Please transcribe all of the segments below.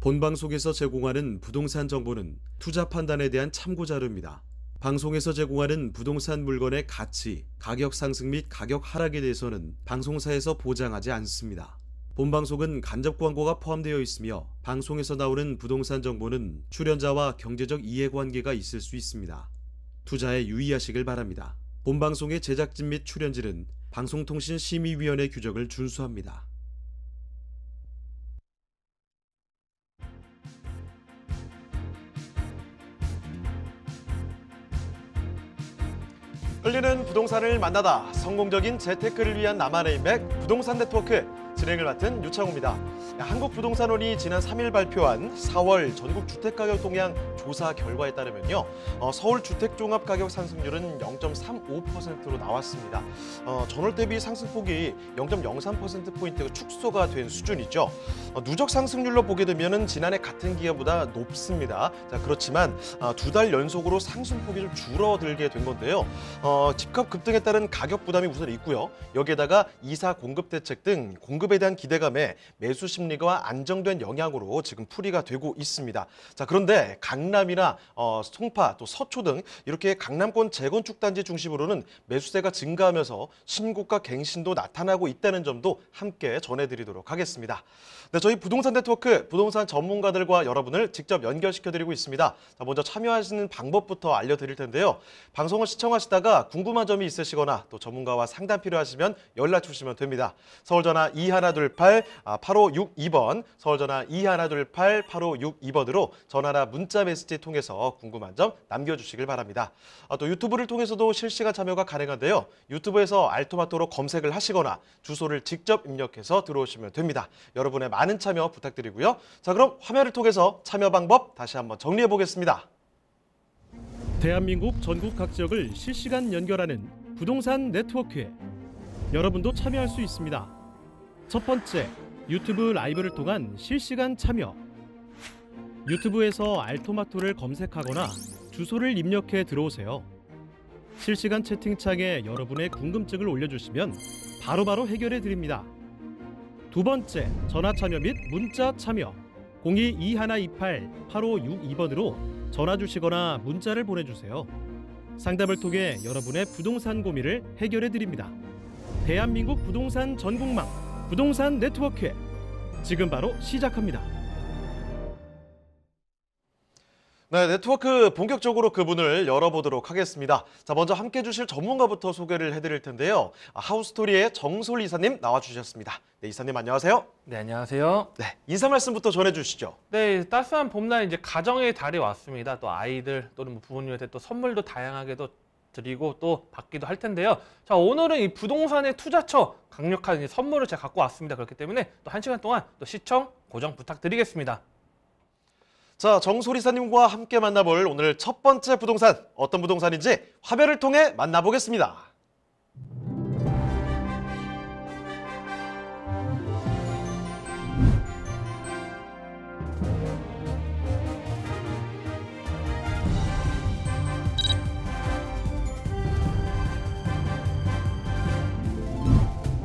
본방송에서 제공하는 부동산 정보는 투자 판단에 대한 참고 자료입니다. 방송에서 제공하는 부동산 물건의 가치, 가격 상승 및 가격 하락에 대해서는 방송사에서 보장하지 않습니다. 본방송은 간접 광고가 포함되어 있으며 방송에서 나오는 부동산 정보는 출연자와 경제적 이해관계가 있을 수 있습니다. 투자에 유의하시길 바랍니다. 본방송의 제작진 및 출연진은 방송통신심의위원회 규정을 준수합니다. 끌리는 부동산을 만나다. 성공적인 재테크를 위한 나만의 인맥 부동산 네트워크 진행을 맡은 유창호입니다. 한국부동산원이 지난 3일 발표한 4월 전국 주택가격 동향 조사 결과에 따르면요. 서울 주택종합가격 상승률은 0.35%로 나왔습니다. 전월 대비 상승폭이 0.03%포인트가 축소가 된 수준이죠. 누적 상승률로 보게 되면 지난해 같은 기간보다 높습니다. 자, 그렇지만 두 달 연속으로 상승폭이 좀 줄어들게 된 건데요. 집값 급등에 따른 가격 부담이 우선 있고요. 여기에다가 이사 공급 대책 등 공급에 대한 기대감에 매수 심리가 안정된 영향으로 지금 풀이가 되고 있습니다. 자, 그런데 강남이나 송파 또 서초 등 이렇게 강남권 재건축 단지 중심으로는 매수세가 증가하면서 신고가 갱신도 나타나고 있다는 점도 함께 전해드리도록 하겠습니다. 네, 저희 부동산 네트워크 부동산 전문가들과 여러분을 직접 연결시켜드리고 있습니다. 자, 먼저 참여하시는 방법부터 알려드릴 텐데요. 방송을 시청하시다가 궁금한 점이 있으시거나 또 전문가와 상담 필요하시면 연락 주시면 됩니다. 서울전화 2128-8562번, 서울전화 2128-8562번으로 전화나 문자 메시지 통해서 궁금한 점 남겨주시길 바랍니다. 또 유튜브를 통해서도 실시간 참여가 가능한데요. 유튜브에서 알토마토로 검색을 하시거나 주소를 직접 입력해서 들어오시면 됩니다. 여러분의 많은 참여 부탁드리고요. 자, 그럼 화면을 통해서 참여 방법 다시 한번 정리해 보겠습니다. 대한민국 전국 각 지역을 실시간 연결하는 부동산 네트워크에 여러분도 참여할 수 있습니다. 첫 번째, 유튜브 라이브를 통한 실시간 참여. 유튜브에서 알토마토를 검색하거나 주소를 입력해 들어오세요. 실시간 채팅창에 여러분의 궁금증을 올려주시면 바로바로 해결해 드립니다. 두 번째, 전화 참여 및 문자 참여. 02-2128-8562번으로 전화 주시거나 문자를 보내주세요. 상담을 통해 여러분의 부동산 고민을 해결해 드립니다. 대한민국 부동산 전국망 부동산 네트워크 지금 바로 시작합니다. 네, 네트워크 본격적으로 그 문을 열어보도록 하겠습니다. 자, 먼저 함께 해주실 전문가부터 소개를 해드릴 텐데요. 하우스토리의 정솔 이사님 나와주셨습니다. 네, 이사님 안녕하세요. 네, 안녕하세요. 네, 인사 말씀부터 전해주시죠. 네, 따스한 봄날 이제 가정의 달이 왔습니다. 또 아이들 또는 뭐 부모님한테 또 선물도 다양하게도 드리고 또 받기도 할 텐데요. 자, 오늘은 이 부동산의 투자처 강력한 선물을 제가 갖고 왔습니다. 그렇기 때문에 또 1시간 동안 또 시청 고정 부탁드리겠습니다. 자, 정솔 이사님과 함께 만나볼 오늘 첫 번째 부동산, 어떤 부동산인지 화면을 통해 만나보겠습니다.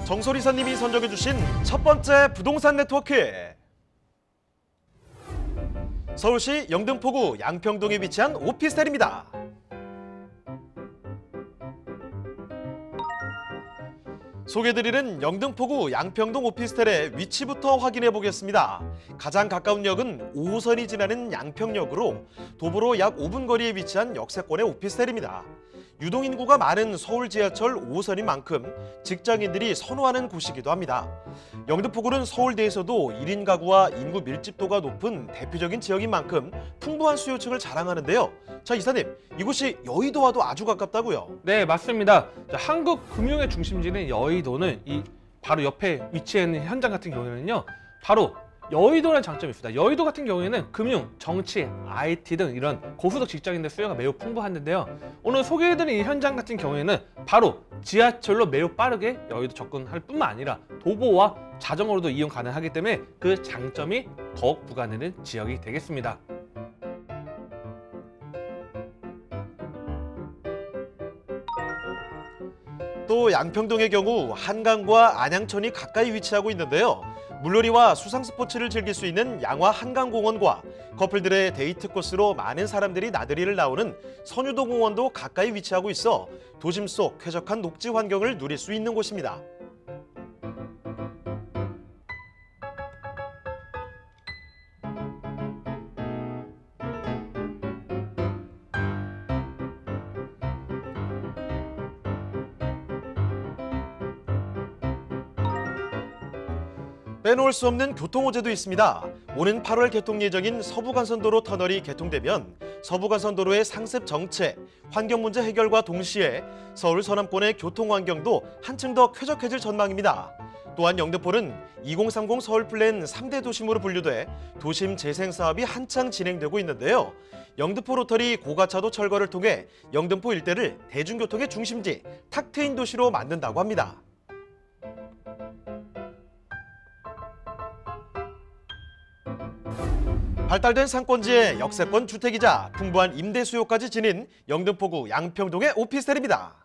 정솔 이사님이 선정해주신 첫 번째 부동산 네트워크. 서울시 영등포구 양평동에 위치한 오피스텔입니다. 소개해드리는 영등포구 양평동 오피스텔의 위치부터 확인해 보겠습니다. 가장 가까운 역은 5호선이 지나는 양평역으로 도보로 약 5분 거리에 위치한 역세권의 오피스텔입니다. 유동인구가 많은 서울 지하철 5호선인 만큼 직장인들이 선호하는 곳이기도 합니다. 영등포구는 서울대에서도 1인 가구와 인구 밀집도가 높은 대표적인 지역인 만큼 풍부한 수요층을 자랑하는데요. 자, 이사님, 이곳이 여의도와도 아주 가깝다고요? 네, 맞습니다. 자, 한국 금융의 중심지는 여의도는 이 바로 옆에 위치해 있는 현장 같은 경우에는요. 바로 여의도라는 장점이 있습니다. 여의도 같은 경우에는 금융, 정치, IT 등 이런 고소득 직장인들 수요가 매우 풍부한데요. 오늘 소개해드린 이 현장 같은 경우에는 바로 지하철로 매우 빠르게 여의도 접근할 뿐만 아니라 도보와 자전거로도 이용 가능하기 때문에 그 장점이 더욱 부각되는 지역이 되겠습니다. 또 양평동의 경우 한강과 안양천이 가까이 위치하고 있는데요. 물놀이와 수상 스포츠를 즐길 수 있는 양화 한강공원과 커플들의 데이트 코스로 많은 사람들이 나들이를 나오는 선유도공원도 가까이 위치하고 있어 도심 속 쾌적한 녹지 환경을 누릴 수 있는 곳입니다. 빼놓을 수 없는 교통호재도 있습니다. 오는 8월 개통 예정인 서부간선도로 터널이 개통되면 서부간선도로의 상습 정체, 환경 문제 해결과 동시에 서울 서남권의 교통 환경도 한층 더 쾌적해질 전망입니다. 또한 영등포는 2030 서울 플랜 3대 도심으로 분류돼 도심 재생 사업이 한창 진행되고 있는데요. 영등포 로터리 고가차도 철거를 통해 영등포 일대를 대중교통의 중심지, 탁 트인 도시로 만든다고 합니다. 발달된 상권지의 역세권 주택이자 풍부한 임대 수요까지 지닌 영등포구 양평동의 오피스텔입니다.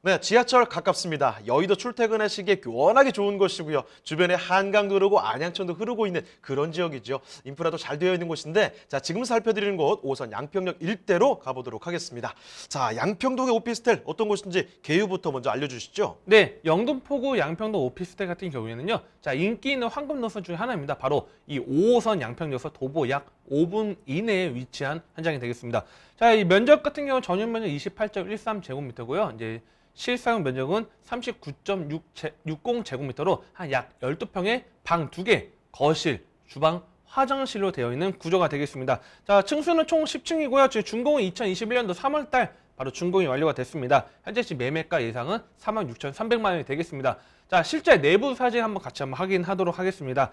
네, 지하철 가깝습니다. 여의도 출퇴근하시기에 워낙에 좋은 곳이고요. 주변에 한강도 흐르고 안양천도 흐르고 있는 그런 지역이죠. 인프라도 잘 되어 있는 곳인데 자, 지금 살펴드리는 곳 5호선 양평역 일대로 가보도록 하겠습니다. 자, 양평동의 오피스텔 어떤 곳인지 개요부터 먼저 알려주시죠. 네, 영등포구 양평동 오피스텔 같은 경우에는요. 자, 인기 있는 황금 노선 중에 하나입니다. 바로 이 5호선 양평역에서 도보 약 5분 이내에 위치한 현장이 되겠습니다. 자, 이 면적 같은 경우는 전용 면적 28.13제곱미터고요. 이제 실사용 면적은 39.60제곱미터로 한 약 12평의 방 2개, 거실, 주방, 화장실로 되어 있는 구조가 되겠습니다. 자, 층수는 총 10층이고요. 지금 준공은 2021년도 3월달 바로 준공이 완료가 됐습니다. 현재 시 매매가 예상은 46,300만 원이 되겠습니다. 자, 실제 내부 사진 한번 같이 한번 확인하도록 하겠습니다.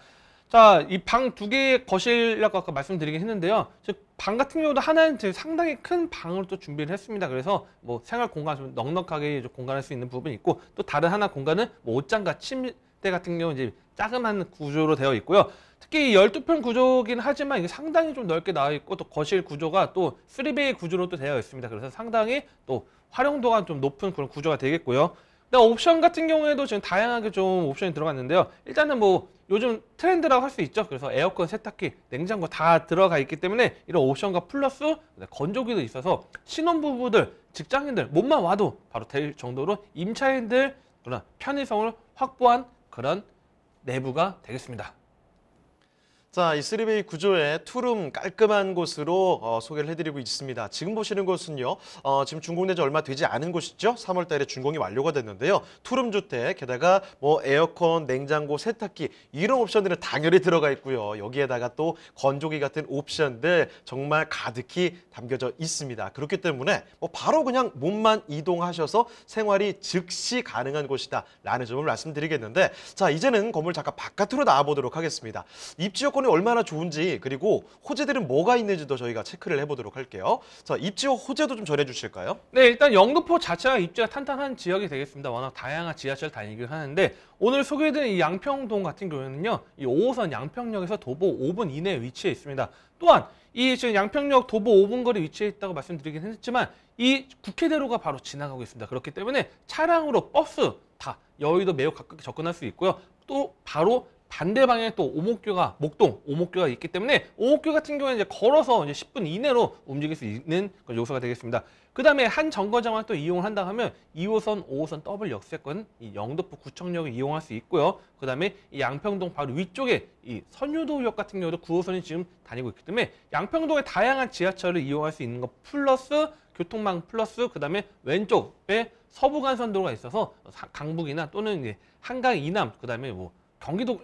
자, 이 방 2개의 거실이라고 아까 말씀드리긴 했는데요. 방 같은 경우도 하나는 상당히 큰 방을 또 준비를 했습니다. 그래서 뭐 생활 공간 좀 넉넉하게 좀 공간할 수 있는 부분이 있고, 또 다른 하나 공간은 뭐 옷장과 침대 같은 경우 이제 자그마한 구조로 되어 있고요. 특히 12평 구조긴 하지만 이게 상당히 좀 넓게 나와 있고, 또 거실 구조가 또 3베이 구조로 또 되어 있습니다. 그래서 상당히 또 활용도가 좀 높은 그런 구조가 되겠고요. 근데 옵션 같은 경우에도 지금 다양하게 좀 옵션이 들어갔는데요. 일단은 뭐 요즘 트렌드라고 할 수 있죠. 그래서 에어컨, 세탁기, 냉장고 다 들어가 있기 때문에 이런 옵션과 플러스 건조기도 있어서 신혼부부들, 직장인들 몸만 와도 바로 될 정도로 임차인들 그런 편의성을 확보한 그런 내부가 되겠습니다. 자, 이 3베이 구조의 투룸 깔끔한 곳으로 소개를 해드리고 있습니다. 지금 보시는 곳은요, 지금 준공된 지 얼마 되지 않은 곳이죠. 3월 달에 준공이 완료가 됐는데요. 투룸 주택, 게다가 뭐 에어컨, 냉장고, 세탁기 이런 옵션들은 당연히 들어가 있고요. 여기에다가 또 건조기 같은 옵션들 정말 가득히 담겨져 있습니다. 그렇기 때문에 뭐 바로 그냥 몸만 이동하셔서 생활이 즉시 가능한 곳이다 라는 점을 말씀드리겠는데, 자, 이제는 건물 잠깐 바깥으로 나와보도록 하겠습니다. 입지 여건이 얼마나 좋은지, 그리고 호재들은 뭐가 있는지도 저희가 체크를 해보도록 할게요. 자, 입지와 호재도 좀 전해주실까요? 네, 일단 영등포 자체가 입지가 탄탄한 지역이 되겠습니다. 워낙 다양한 지하철 다니긴 하는데, 오늘 소개해드린 이 양평동 같은 경우에는요, 이 5호선 양평역에서 도보 5분 이내에 위치해 있습니다. 또한 이 지금 양평역 도보 5분 거리 위치해 있다고 말씀드리긴 했지만, 이 국회대로가 바로 지나가고 있습니다. 그렇기 때문에 차량으로 버스 다 여의도 매우 가깝게 접근할 수 있고요. 또 바로 반대 방향에 또 오목교가, 목동 오목교가 있기 때문에 오목교 같은 경우는 이제 걸어서 이제 10분 이내로 움직일 수 있는 그런 요소가 되겠습니다. 그 다음에 한 정거장을 또 이용을 한다 하면 2호선, 5호선 더블 역세권 이 영등포 구청역을 이용할 수 있고요. 그 다음에 이 양평동 바로 위쪽에 이 선유도역 같은 경우도 9호선이 지금 다니고 있기 때문에 양평동의 다양한 지하철을 이용할 수 있는 것 플러스 교통망 플러스 그 다음에 왼쪽에 서부간선도로가 있어서 강북이나 또는 이제 한강 이남 그 다음에 뭐 경기도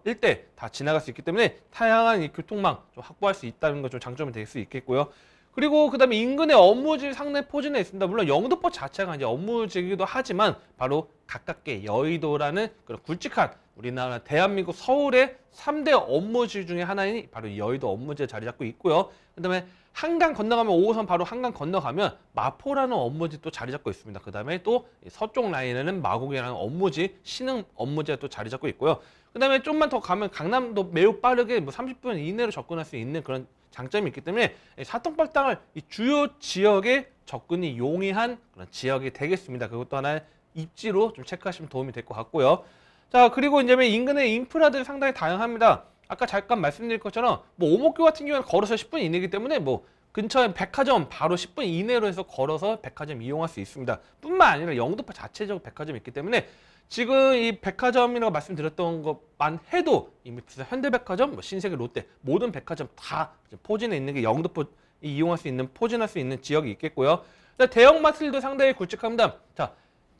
일대 다 지나갈 수 있기 때문에 다양한 이 교통망 좀 확보할 수 있다는 것 좀 장점이 될 수 있겠고요. 그리고 그다음에 인근의 업무지 상내 포진해 있습니다. 물론 영등포 자체가 이제 업무지이기도 하지만 바로 가깝게 여의도라는 그런 굵직한 우리나라 대한민국 서울의 3대 업무지 중에 하나인 바로 이 여의도 업무지에 자리 잡고 있고요. 그다음에 한강 건너가면 5호선 바로 한강 건너가면 마포라는 업무지 또 자리 잡고 있습니다. 그다음에 또 서쪽 라인에는 마곡이라는 업무지, 신흥 업무지가 또 자리 잡고 있고요. 그다음에 좀만 더 가면 강남도 매우 빠르게 뭐 30분 이내로 접근할 수 있는 그런 장점이 있기 때문에 사통발당을 이 주요 지역에 접근이 용이한 그런 지역이 되겠습니다. 그것도 하나의 입지로 좀 체크하시면 도움이 될 것 같고요. 자, 그리고 이제 인근의 인프라들이 상당히 다양합니다. 아까 잠깐 말씀드린 것처럼 뭐 오목교 같은 경우는 걸어서 10분 이내이기 때문에 뭐 근처에 백화점 바로 10분 이내로 해서 걸어서 백화점 이용할 수 있습니다. 뿐만 아니라 영등포 자체적으로 백화점이 있기 때문에 지금 이 백화점이라고 말씀드렸던 것만 해도 이미 비슷한 현대백화점, 뭐 신세계, 롯데 모든 백화점 다 포진해 있는 게 영등포 이용할 수 있는 포진할 수 있는 지역이 있겠고요. 대형마트들도 상당히 굵직합니다. 자,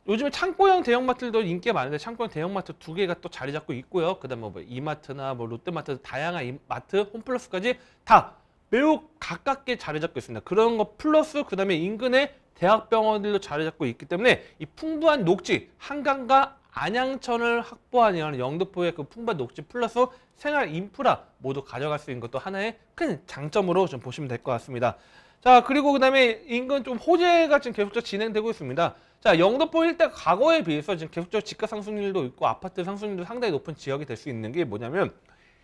요즘에 창고형 대형마트들도 인기가 많은데 창고형 대형마트 2개가 또 자리 잡고 있고요. 그다음에 뭐 이마트나 뭐 롯데마트 다양한 마트, 홈플러스까지 다 매우 가깝게 자리 잡고 있습니다. 그런 거 플러스 그다음에 인근에 대학병원들도 자리 잡고 있기 때문에 이 풍부한 녹지, 한강과 안양천을 확보하는 영등포의 그 풍부한 녹지 플러스 생활 인프라 모두 가져갈 수 있는 것도 하나의 큰 장점으로 좀 보시면 될 것 같습니다. 자, 그리고 그다음에 인근 좀 호재가 지금 계속적으로 진행되고 있습니다. 자, 영등포 일대 과거에 비해서 지금 계속적으로 집가 상승률도 있고 아파트 상승률도 상당히 높은 지역이 될 수 있는 게 뭐냐면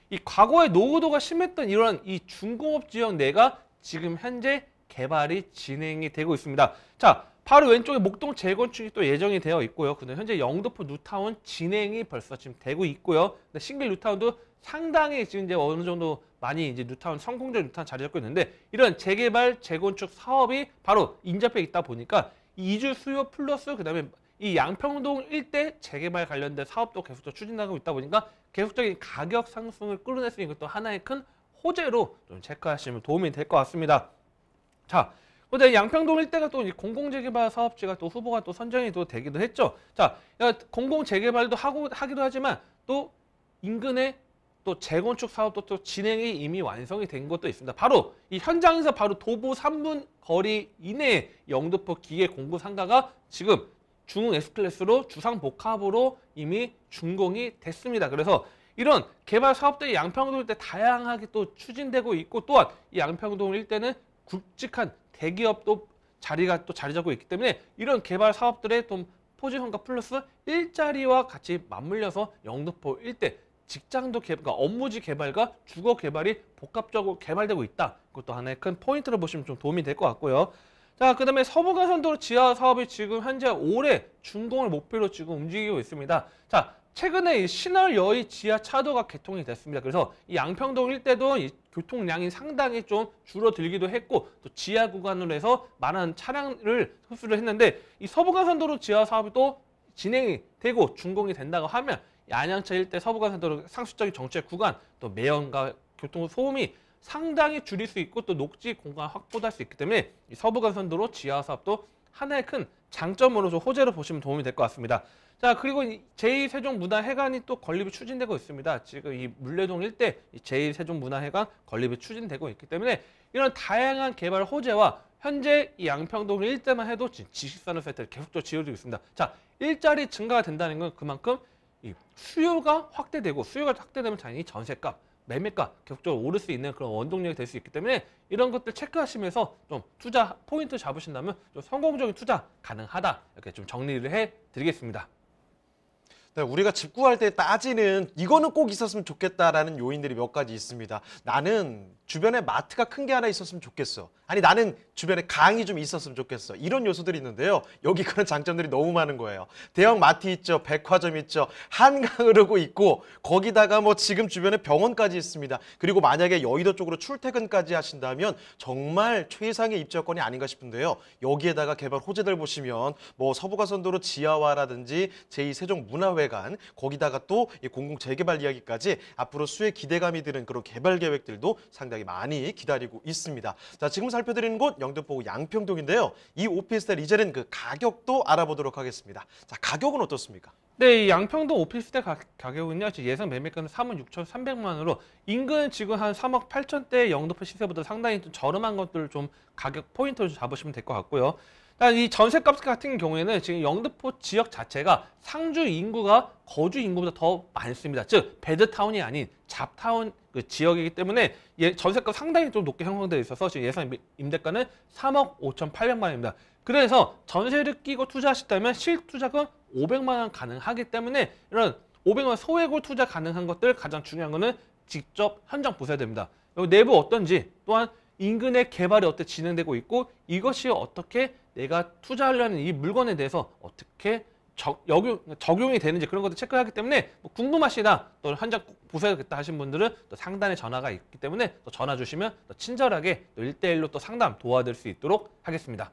이 과거에 노후도가 심했던 이런 이 중공업 지역 내가 지금 현재 개발이 진행이 되고 있습니다. 자, 바로 왼쪽에 목동 재건축이 또 예정이 되어 있고요. 근데 현재 영등포 뉴타운 진행이 벌써 지금 되고 있고요. 근데 싱글 뉴타운도 상당히 지금 이제 어느 정도 많이 이제 뉴타운 성공적 뉴타운 자리 잡고 있는데 이런 재개발 재건축 사업이 바로 인접해 있다 보니까 이주 수요 플러스 그다음에 이 양평동 일대 재개발 관련된 사업도 계속적으로 추진하고 있다 보니까 계속적인 가격 상승을 끌어낼 수 있는 것도 하나의 큰 호재로 좀 체크하시면 도움이 될 것 같습니다. 자, 근데 양평동 일대가 또 공공재개발 사업지가 또 후보가 또 선정이 또 되기도 했죠. 자, 공공재개발도 하기도 하지만 또 인근에 또 재건축 사업도 또 진행이 이미 완성이 된 것도 있습니다. 바로 이 현장에서 바로 도보 3분 거리 이내에 영등포 기계 공구 상가가 지금 중흥 S클래스로 주상복합으로 이미 준공이 됐습니다. 그래서 이런 개발 사업들이 양평동 일대 다양하게 또 추진되고 있고 또한 이 양평동 일대는 굵직한 대기업도 자리 잡고 있기 때문에 이런 개발 사업들의 좀 포지션과 플러스 일자리와 같이 맞물려서 영등포 일대 직장도 개발, 그러니까 업무지 개발과 주거 개발이 복합적으로 개발되고 있다. 그것도 하나의 큰 포인트로 보시면 좀 도움이 될 것 같고요. 자, 그다음에 서부간선도로 지하 사업이 지금 현재 올해 준공을 목표로 지금 움직이고 있습니다. 자, 최근에 이 신월여의 지하 차도가 개통이 됐습니다. 그래서 이 양평동 일대도 이 교통량이 상당히 좀 줄어들기도 했고 또 지하 구간으로 해서 많은 차량을 흡수를 했는데 이 서부간선도로 지하 사업이 또 진행이 되고 준공이 된다고 하면 안양차 일대 서부간선도로 상수적인 정체 구간 또 매연과 교통 소음이 상당히 줄일 수 있고 또 녹지 공간 확보도 할 수 있기 때문에 이 서부간선도로 지하 사업도 하나의 큰 장점으로 좀 호재로 보시면 도움이 될 것 같습니다. 자, 그리고 제2세종문화회관이 또 건립이 추진되고 있습니다. 지금 이 물레동 일대 제2세종문화회관 건립이 추진되고 있기 때문에 이런 다양한 개발 호재와 현재 이 양평동 일대만 해도 지식산업 세트를 계속적으로 지어지고 있습니다. 자, 일자리 증가가 된다는 건 그만큼 이 수요가 확대되면 당연히 전세값, 매매가 계속적으로 오를 수 있는 그런 원동력이 될 수 있기 때문에 이런 것들 체크하시면서 좀 투자 포인트 잡으신다면 좀 성공적인 투자 가능하다 이렇게 좀 정리를 해드리겠습니다. 네, 우리가 집 구할 때 따지는 이거는 꼭 있었으면 좋겠다라는 요인들이 몇 가지 있습니다. 나는 주변에 마트가 큰 게 하나 있었으면 좋겠어. 아니 나는 주변에 강이 좀 있었으면 좋겠어. 이런 요소들이 있는데요. 여기 그런 장점들이 너무 많은 거예요. 대형 마트 있죠. 백화점 있죠. 한강 흐르고 있고 거기다가 뭐 지금 주변에 병원까지 있습니다. 그리고 만약에 여의도 쪽으로 출퇴근까지 하신다면 정말 최상의 입지여건이 아닌가 싶은데요. 여기에다가 개발 호재들 보시면 뭐 서부가선도로 지하화라든지 제2세종문화회관 거기다가 또 이 공공재개발 이야기까지 앞으로 수혜 기대감이 드는 그런 개발 계획들도 상당히 많이 기다리고 있습니다. 자, 지금 살펴드리는 곳 영등포구 양평동인데요. 이 오피스텔 이제는 그 가격도 알아보도록 하겠습니다. 자, 가격은 어떻습니까? 네, 이 양평동 오피스텔 가격은요. 예상 매매가는 3억 6,300만 원으로 인근 지금 한 3억 8천대 영등포 시세보다 상당히 좀 저렴한 것들을 좀 가격 포인트로 잡으시면 될 것 같고요. 이 전세값 같은 경우에는 지금 영등포 지역 자체가 상주 인구가 거주 인구보다 더 많습니다. 즉 배드타운이 아닌 잡타운 그 지역이기 때문에 전세값 상당히 좀 높게 형성되어 있어서 지금 예상 임대가는 3억 5,800만 원입니다. 그래서 전세를 끼고 투자하셨다면 실투자금 500만 원 가능하기 때문에 이런 500만 원 소액으로 투자 가능한 것들 가장 중요한 거는 직접 현장 보셔야 됩니다. 여기 내부 어떤지 또한 인근의 개발이 어떻게 진행되고 있고 이것이 어떻게 내가 투자하려는 이 물건에 대해서 어떻게 적용이 되는지 그런 것도 체크하기 때문에 뭐 궁금하시다 또 현장 꼭 보셔야겠다 하신 분들은 또 상단에 전화가 있기 때문에 또 전화 주시면 또 친절하게 또 1대1로 또 상담 도와드릴 수 있도록 하겠습니다.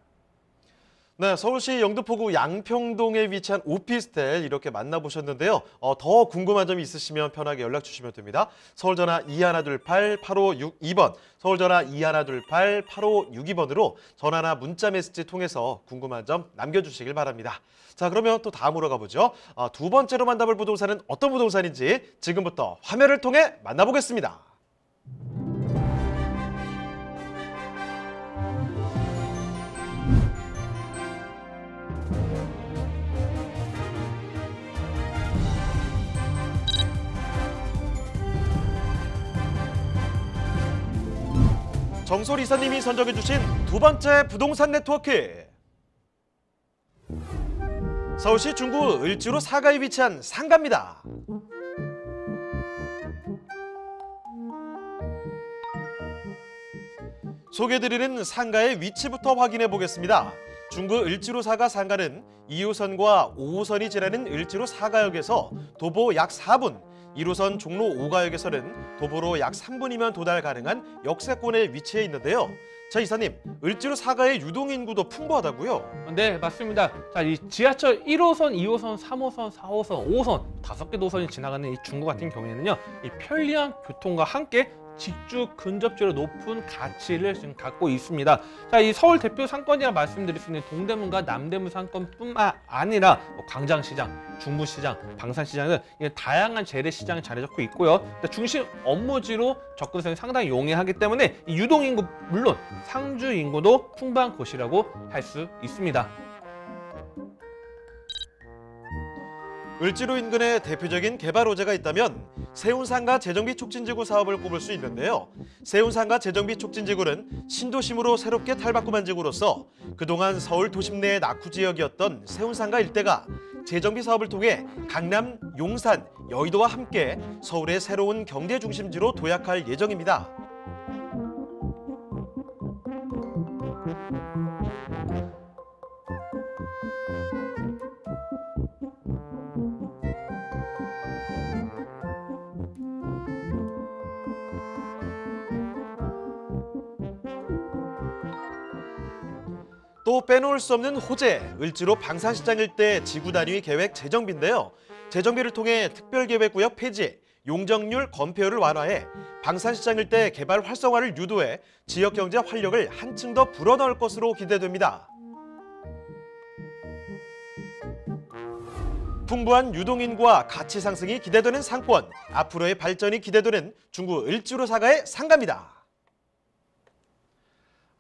네, 서울시 영등포구 양평동에 위치한 오피스텔 이렇게 만나보셨는데요. 더 궁금한 점이 있으시면 편하게 연락 주시면 됩니다. 서울전화 2128-8562번, 서울전화 2128-8562번으로 전화나 문자 메시지 통해서 궁금한 점 남겨주시길 바랍니다. 자, 그러면 또 다음으로 가보죠. 두 번째로 만나볼 부동산은 어떤 부동산인지 지금부터 화면을 통해 만나보겠습니다. 정솔 이사님이 선정해주신 두 번째 부동산 네트워크. 서울시 중구 을지로 사가에 위치한 상가입니다. 소개해드리는 상가의 위치부터 확인해 보겠습니다. 중구 을지로 사가 상가는 2호선과 5호선이 지나는 을지로 사가역에서 도보 약 4분, 1호선 종로 5가역에서는 도보로 약 3분이면 도달 가능한 역세권에 위치해 있는데요. 자, 이사님, 을지로 사가의 유동인구도 풍부하다고요? 네, 맞습니다. 자, 이 지하철 1호선, 2호선, 3호선, 4호선, 5호선 5개 노선이 지나가는 이 중구 같은 경우에는요, 이 편리한 교통과 함께 직주 근접지로 높은 가치를 지금 갖고 있습니다. 자, 이 서울 대표 상권이라 말씀드릴 수 있는 동대문과 남대문 상권뿐만 아니라 뭐 광장시장, 중부시장, 방산시장은 다양한 재래시장이 자리 잡고 있고요. 중심 업무지로 접근성이 상당히 용이하기 때문에 이 유동인구 물론 상주 인구도 풍부한 곳이라고 할 수 있습니다. 을지로 인근에 대표적인 개발 호재가 있다면 세운상가 재정비 촉진지구 사업을 꼽을 수 있는데요. 세운상가 재정비 촉진지구는 신도심으로 새롭게 탈바꿈한 지구로서 그동안 서울 도심 내의 낙후 지역이었던 세운상가 일대가 재정비 사업을 통해 강남, 용산, 여의도와 함께 서울의 새로운 경제 중심지로 도약할 예정입니다. 또 빼놓을 수 없는 호재, 을지로 방산시장 일대 지구 단위 계획 재정비인데요. 재정비를 통해 특별계획구역 폐지, 용적률 건폐율을 완화해 방산시장 일대 개발 활성화를 유도해 지역경제 활력을 한층 더 불어넣을 것으로 기대됩니다. 풍부한 유동인구와 가치 상승이 기대되는 상권, 앞으로의 발전이 기대되는 중구 을지로 사가의 상가입니다.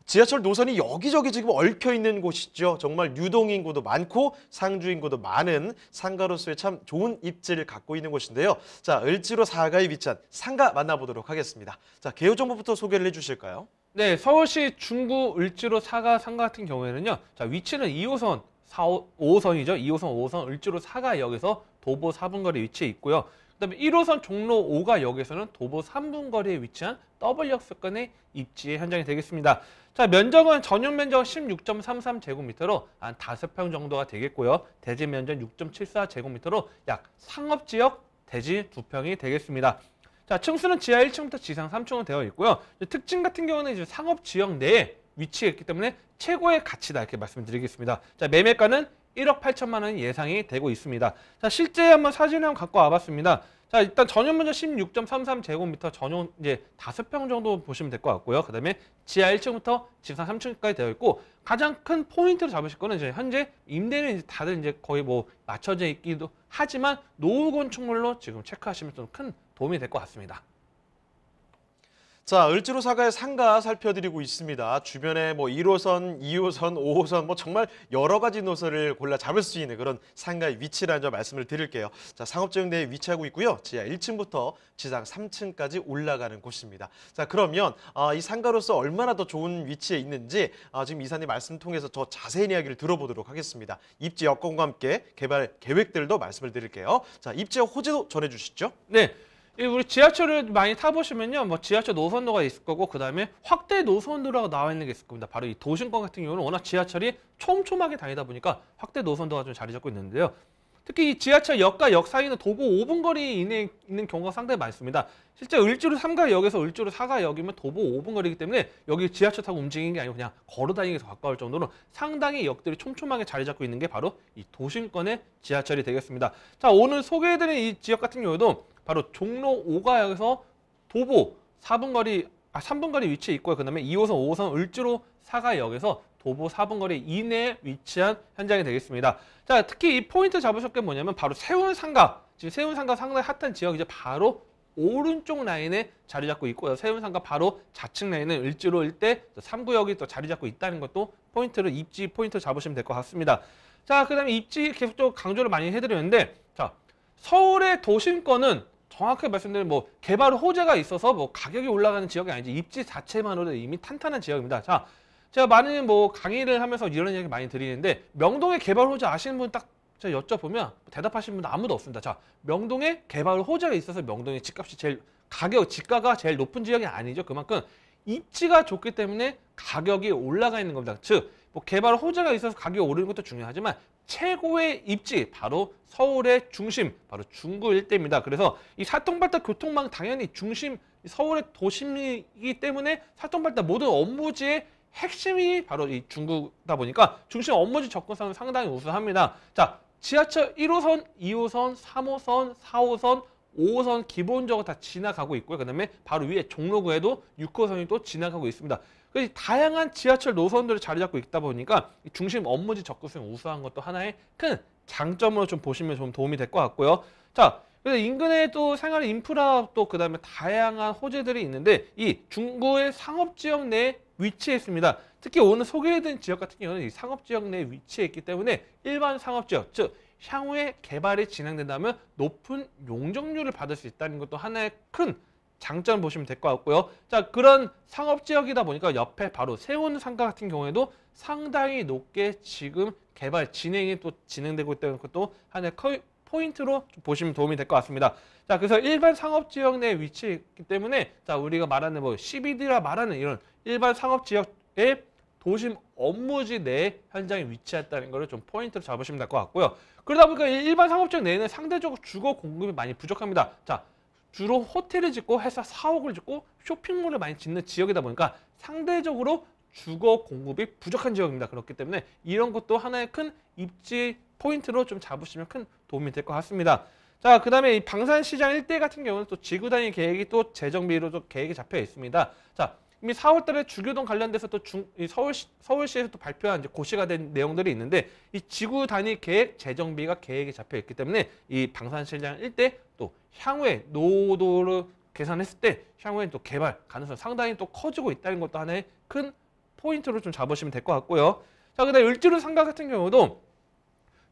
지하철 노선이 여기저기 지금 얽혀있는 곳이죠. 정말 유동인구도 많고 상주인구도 많은 상가로서의 참 좋은 입지를 갖고 있는 곳인데요. 자, 을지로 사가에 위치한 상가 만나보도록 하겠습니다. 자, 개요 정보부터 소개를 해주실까요? 네, 서울시 중구 을지로 사가 상가 같은 경우에는요. 자, 위치는 2호선, 5호선이죠. 2호선, 5호선 을지로 사가역에서 도보 4분 거리에 위치해 있고요. 그다음에 1호선 종로 5가역에서는 도보 3분 거리에 위치한 W역세권의 입지의 현장이 되겠습니다. 자, 면적은 전용 면적은 16.33제곱미터로 한 5평 정도가 되겠고요. 대지 면적 6.74제곱미터로 약 상업지역 대지 2평이 되겠습니다. 자, 층수는 지하 1층부터 지상 3층으로 되어 있고요. 특징 같은 경우는 이제 상업지역 내에 위치해 있기 때문에 최고의 가치다 이렇게 말씀드리겠습니다. 자, 매매가는 1억 8천만 원이 예상이 되고 있습니다. 자, 실제 한번 사진을 한번 갖고 와봤습니다. 자, 일단 전용 면적 16.33제곱미터 전용 이제 5평 정도 보시면 될 것 같고요. 그다음에 지하 1층부터 지상 3층까지 되어 있고 가장 큰 포인트로 잡으실 거는 이제 현재 임대는 이제 다들 이제 거의 뭐 맞춰져 있기도 하지만 노후 건축물로 지금 체크하시면 좀 큰 도움이 될 것 같습니다. 자, 을지로 사가의 상가 살펴드리고 있습니다. 주변에 뭐 1호선, 2호선, 5호선 뭐 정말 여러 가지 노선을 골라 잡을 수 있는 그런 상가의 위치라는 점 말씀을 드릴게요. 자, 상업지역 내에 위치하고 있고요. 지하 1층부터 지상 3층까지 올라가는 곳입니다. 자, 그러면 이 상가로서 얼마나 더 좋은 위치에 있는지 지금 이사님 말씀 통해서 더 자세한 이야기를 들어보도록 하겠습니다. 입지 여건과 함께 개발 계획들도 말씀을 드릴게요. 자, 입지와 호재도 전해주시죠. 네. 우리 지하철을 많이 타보시면요, 뭐 지하철 노선도가 있을 거고 그 다음에 확대 노선도라고 나와 있는 게 있을 겁니다. 바로 이 도심권 같은 경우는 워낙 지하철이 촘촘하게 다니다 보니까 확대 노선도가 좀 자리 잡고 있는데요. 특히 이 지하철역과 역 사이는 도보 5분 거리 이내에 있는 경우가 상당히 많습니다. 실제 을지로 3가역에서 을지로 4가역이면 도보 5분 거리이기 때문에 여기 지하철 타고 움직이는 게 아니고 그냥 걸어 다니기 더 가까울 정도로 상당히 역들이 촘촘하게 자리 잡고 있는 게 바로 이 도심권의 지하철이 되겠습니다. 자, 오늘 소개해드린 이 지역 같은 경우도 바로 종로 5가역에서 도보 3분 거리 위치에 있고요. 그 다음에 2호선, 5호선 을지로 4가역에서 도보 4분 거리 이내에 위치한 현장이 되겠습니다. 자, 특히 이 포인트 잡으실 게 뭐냐면 바로 세운상가. 지금 세운상가 상당히 핫한 지역 이제 바로 오른쪽 라인에 자리 잡고 있고요. 세운상가 바로 좌측 라인은 을지로 일대 3구역이 또 자리 잡고 있다는 것도 포인트로 입지 포인트 잡으시면 될 것 같습니다. 자, 그다음에 입지 계속적으로 강조를 많이 해드렸는데, 자, 서울의 도심권은 정확하게 말씀드리면 뭐 개발 호재가 있어서 뭐 가격이 올라가는 지역이 아니지 입지 자체만으로도 이미 탄탄한 지역입니다. 자, 제가 많은 뭐 강의를 하면서 이런 얘기 많이 드리는데 명동의 개발 호재 아시는 분 딱 제가 여쭤보면 대답하시는 분은 아무도 없습니다. 자, 명동에 개발 호재가 있어서 명동의 집값이 집가가 제일 높은 지역이 아니죠. 그만큼 입지가 좋기 때문에 가격이 올라가 있는 겁니다. 즉, 뭐 개발 호재가 있어서 가격이 오르는 것도 중요하지만 최고의 입지, 바로 서울의 중심, 바로 중구 일대입니다. 그래서 이 사통발달 교통망 당연히 중심, 서울의 도심이기 때문에 사통발달 모든 업무지의 핵심이 바로 이 중구다 보니까 중심 업무지 접근성은 상당히 우수합니다. 자, 지하철 1호선, 2호선, 3호선, 4호선, 5호선 기본적으로 다 지나가고 있고요. 그 다음에 바로 위에 종로구에도 6호선이 또 지나가고 있습니다. 그래서 다양한 지하철 노선들을 자리 잡고 있다 보니까 중심 업무지 접근성이 우수한 것도 하나의 큰 장점으로 좀 보시면 좀 도움이 될 것 같고요. 자, 그래서 인근에 또 생활 인프라 또 그다음에 다양한 호재들이 있는데 이 중구의 상업지역 내에 위치해 있습니다. 특히 오늘 소개해드린 지역 같은 경우는 이 상업지역 내에 위치해 있기 때문에 일반 상업지역, 즉 향후에 개발이 진행된다면 높은 용적률을 받을 수 있다는 것도 하나의 큰 장점 보시면 될 것 같고요. 자, 그런 상업지역이다 보니까 옆에 바로 세운상가 같은 경우에도 상당히 높게 지금 개발 진행이 또 진행되고 있다는 것도 하나의 포인트로 보시면 도움이 될 것 같습니다. 자, 그래서 일반 상업지역 내에 위치해 있기 때문에 자, 우리가 말하는 뭐 CBD라 말하는 이런 일반 상업지역의 도심 업무지 내에 현장에 위치했다는 것을 좀 포인트로 잡으시면 될 것 같고요. 그러다 보니까 일반 상업지역 내에는 상대적으로 주거 공급이 많이 부족합니다. 자, 주로 호텔을 짓고 회사 사옥을 짓고 쇼핑몰을 많이 짓는 지역이다 보니까 상대적으로 주거 공급이 부족한 지역입니다. 그렇기 때문에 이런 것도 하나의 큰 입지 포인트로 좀 잡으시면 큰 도움이 될 것 같습니다. 자, 그 다음에 이 방산시장 일대 같은 경우는 또 지구단위 계획이 또 재정비로 또 계획이 잡혀 있습니다. 자, 이미 4월달에 주교동 관련돼서 또 서울시에서 또 발표한 이제 고시가 된 내용들이 있는데 이 지구 단위 계획 재정비가 계획이 잡혀 있기 때문에 이 방산시장 일대 또 향후에 노도를 계산했을 때 향후에 또 개발 가능성 상당히 또 커지고 있다는 것도 하나의 큰 포인트로 좀 잡으시면 될 것 같고요. 자, 그다음에 을지로 상가 같은 경우도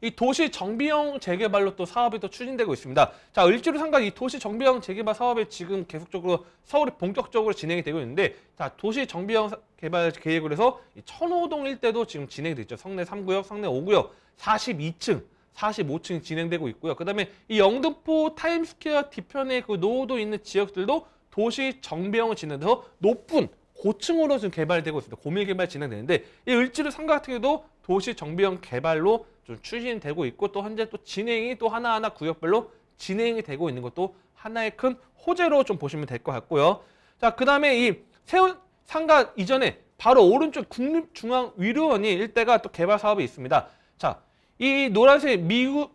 이 도시 정비형 재개발로 또 사업이 또 추진되고 있습니다. 자, 을지로 상가 이 도시 정비형 재개발 사업이 지금 계속적으로 서울이 본격적으로 진행이 되고 있는데, 자, 도시 정비형 개발 계획으로 해서 이 천호동 일대도 지금 진행이 되죠. 성내 3구역, 성내 5구역, 42층, 45층 진행되고 있고요. 그다음에 이 영등포 타임스퀘어 뒤편에 그 노후도 있는 지역들도 도시 정비형을 진행돼서 높은 고층으로 지금 개발되고 있습니다. 고밀 개발 진행되는데 이 을지로 상가 같은 경우도 도시 정비형 개발로 좀 추진되고 있고 또 현재 또 진행이 또 하나하나 구역별로 진행이 되고 있는 것도 하나의 큰 호재로 좀 보시면 될 것 같고요. 자, 그다음에 이 세운 상가 이전에 바로 오른쪽 국립중앙위로원이 일대가 또 개발 사업이 있습니다. 자, 이 노란색 미군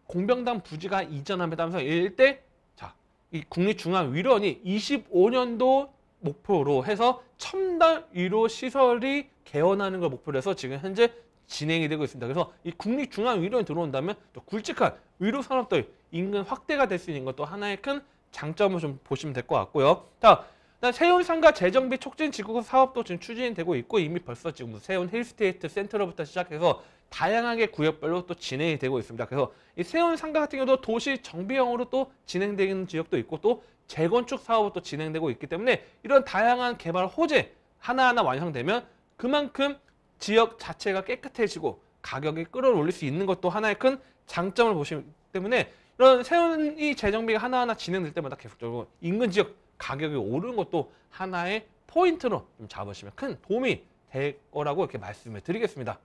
공병단 부지가 이전하면서 일대 자, 이 국립중앙위로원이 25년도 목표로 해서 첨단 위로 시설이 개원하는 걸 목표로 해서 지금 현재 진행이 되고 있습니다. 그래서 이 국립중앙위로원이 들어온다면 또 굵직한 위로 산업들 인근 확대가 될 수 있는 것도 하나의 큰 장점을 좀 보시면 될 것 같고요. 자, 세운상가 재정비 촉진 지구 사업도 지금 추진되고 있고 이미 벌써 지금 세운 힐스테이트 센터로부터 시작해서 다양하게 구역별로 또 진행이 되고 있습니다. 그래서 이 세운상가 같은 경우도 도시 정비형으로 또 진행되는 지역도 있고 또 재건축 사업도 또 진행되고 있기 때문에 이런 다양한 개발 호재 하나하나 완성되면 그만큼 지역 자체가 깨끗해지고 가격이 끌어올릴 수 있는 것도 하나의 큰 장점을 보시기 때문에 이런 세운이 재정비가 하나하나 진행될 때마다 계속적으로 인근 지역 가격이 오르는 것도 하나의 포인트로 좀 잡으시면 큰 도움이 될 거라고 이렇게 말씀을 드리겠습니다.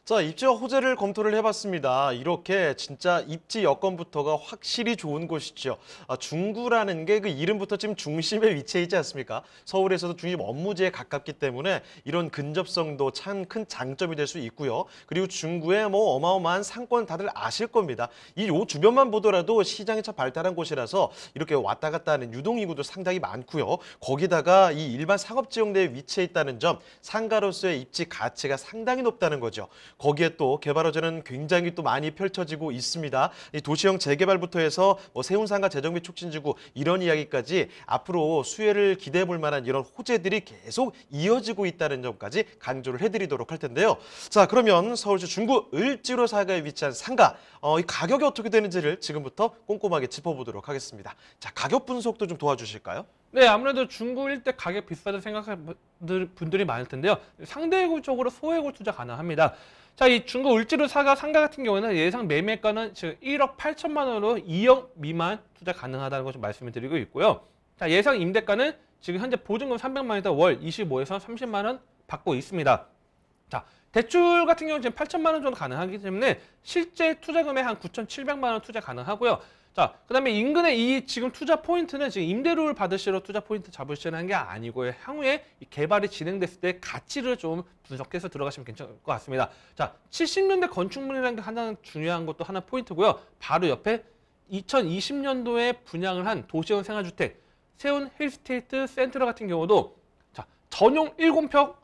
자, 입지와 호재를 검토를 해봤습니다. 이렇게 진짜 입지 여건부터가 확실히 좋은 곳이죠. 중구라는 게 그 이름부터 지금 중심에 위치해 있지 않습니까? 서울에서도 중심 업무지에 가깝기 때문에 이런 근접성도 참 큰 장점이 될 수 있고요. 그리고 중구에 뭐 어마어마한 상권 다들 아실 겁니다. 요 주변만 보더라도 시장이 참 발달한 곳이라서 이렇게 왔다 갔다 하는 유동인구도 상당히 많고요. 거기다가 이 일반 상업지역 내에 위치해 있다는 점, 상가로서의 입지 가치가 상당히 높다는 거죠. 거기에 또 개발 호재는 굉장히 또 많이 펼쳐지고 있습니다. 이 도시형 재개발부터 해서 뭐 세운상가 재정비 촉진지구 이런 이야기까지 앞으로 수혜를 기대해 볼 만한 이런 호재들이 계속 이어지고 있다는 점까지 강조를 해드리도록 할 텐데요. 자, 그러면 서울시 중구 을지로 사가에 위치한 상가, 이 가격이 어떻게 되는지를 지금부터 꼼꼼하게 짚어보도록 하겠습니다. 자, 가격 분석도 좀 도와주실까요? 네, 아무래도 중구 일대 가격 비싸다 생각하는 분들이 많을 텐데요. 상대적으로 소액으로 투자 가능합니다. 자, 이 중구 을지로 상가 같은 경우에는 예상 매매가는 지금 1억 8천만 원으로 2억 미만 투자 가능하다는 것을 말씀을 드리고 있고요. 자, 예상 임대가는 지금 현재 보증금 300만 원에다 월 25에서 30만 원 받고 있습니다. 자, 대출 같은 경우는 지금 8천만 원 정도 가능하기 때문에 실제 투자 금액 한 9,700만 원 투자 가능하고요. 자, 그다음에 인근의 이 지금 투자 포인트는 지금 임대료를 받으시러 투자 포인트 잡으시는 게 아니고요. 향후에 이 개발이 진행됐을 때 가치를 좀 분석해서 들어가시면 괜찮을 것 같습니다. 자, 70년대 건축물이라는 게 하나 중요한 것도 하나 포인트고요. 바로 옆에 2020년도에 분양을 한 도시형 생활주택 세운 힐스테이트 센트럴 같은 경우도 자, 전용 7평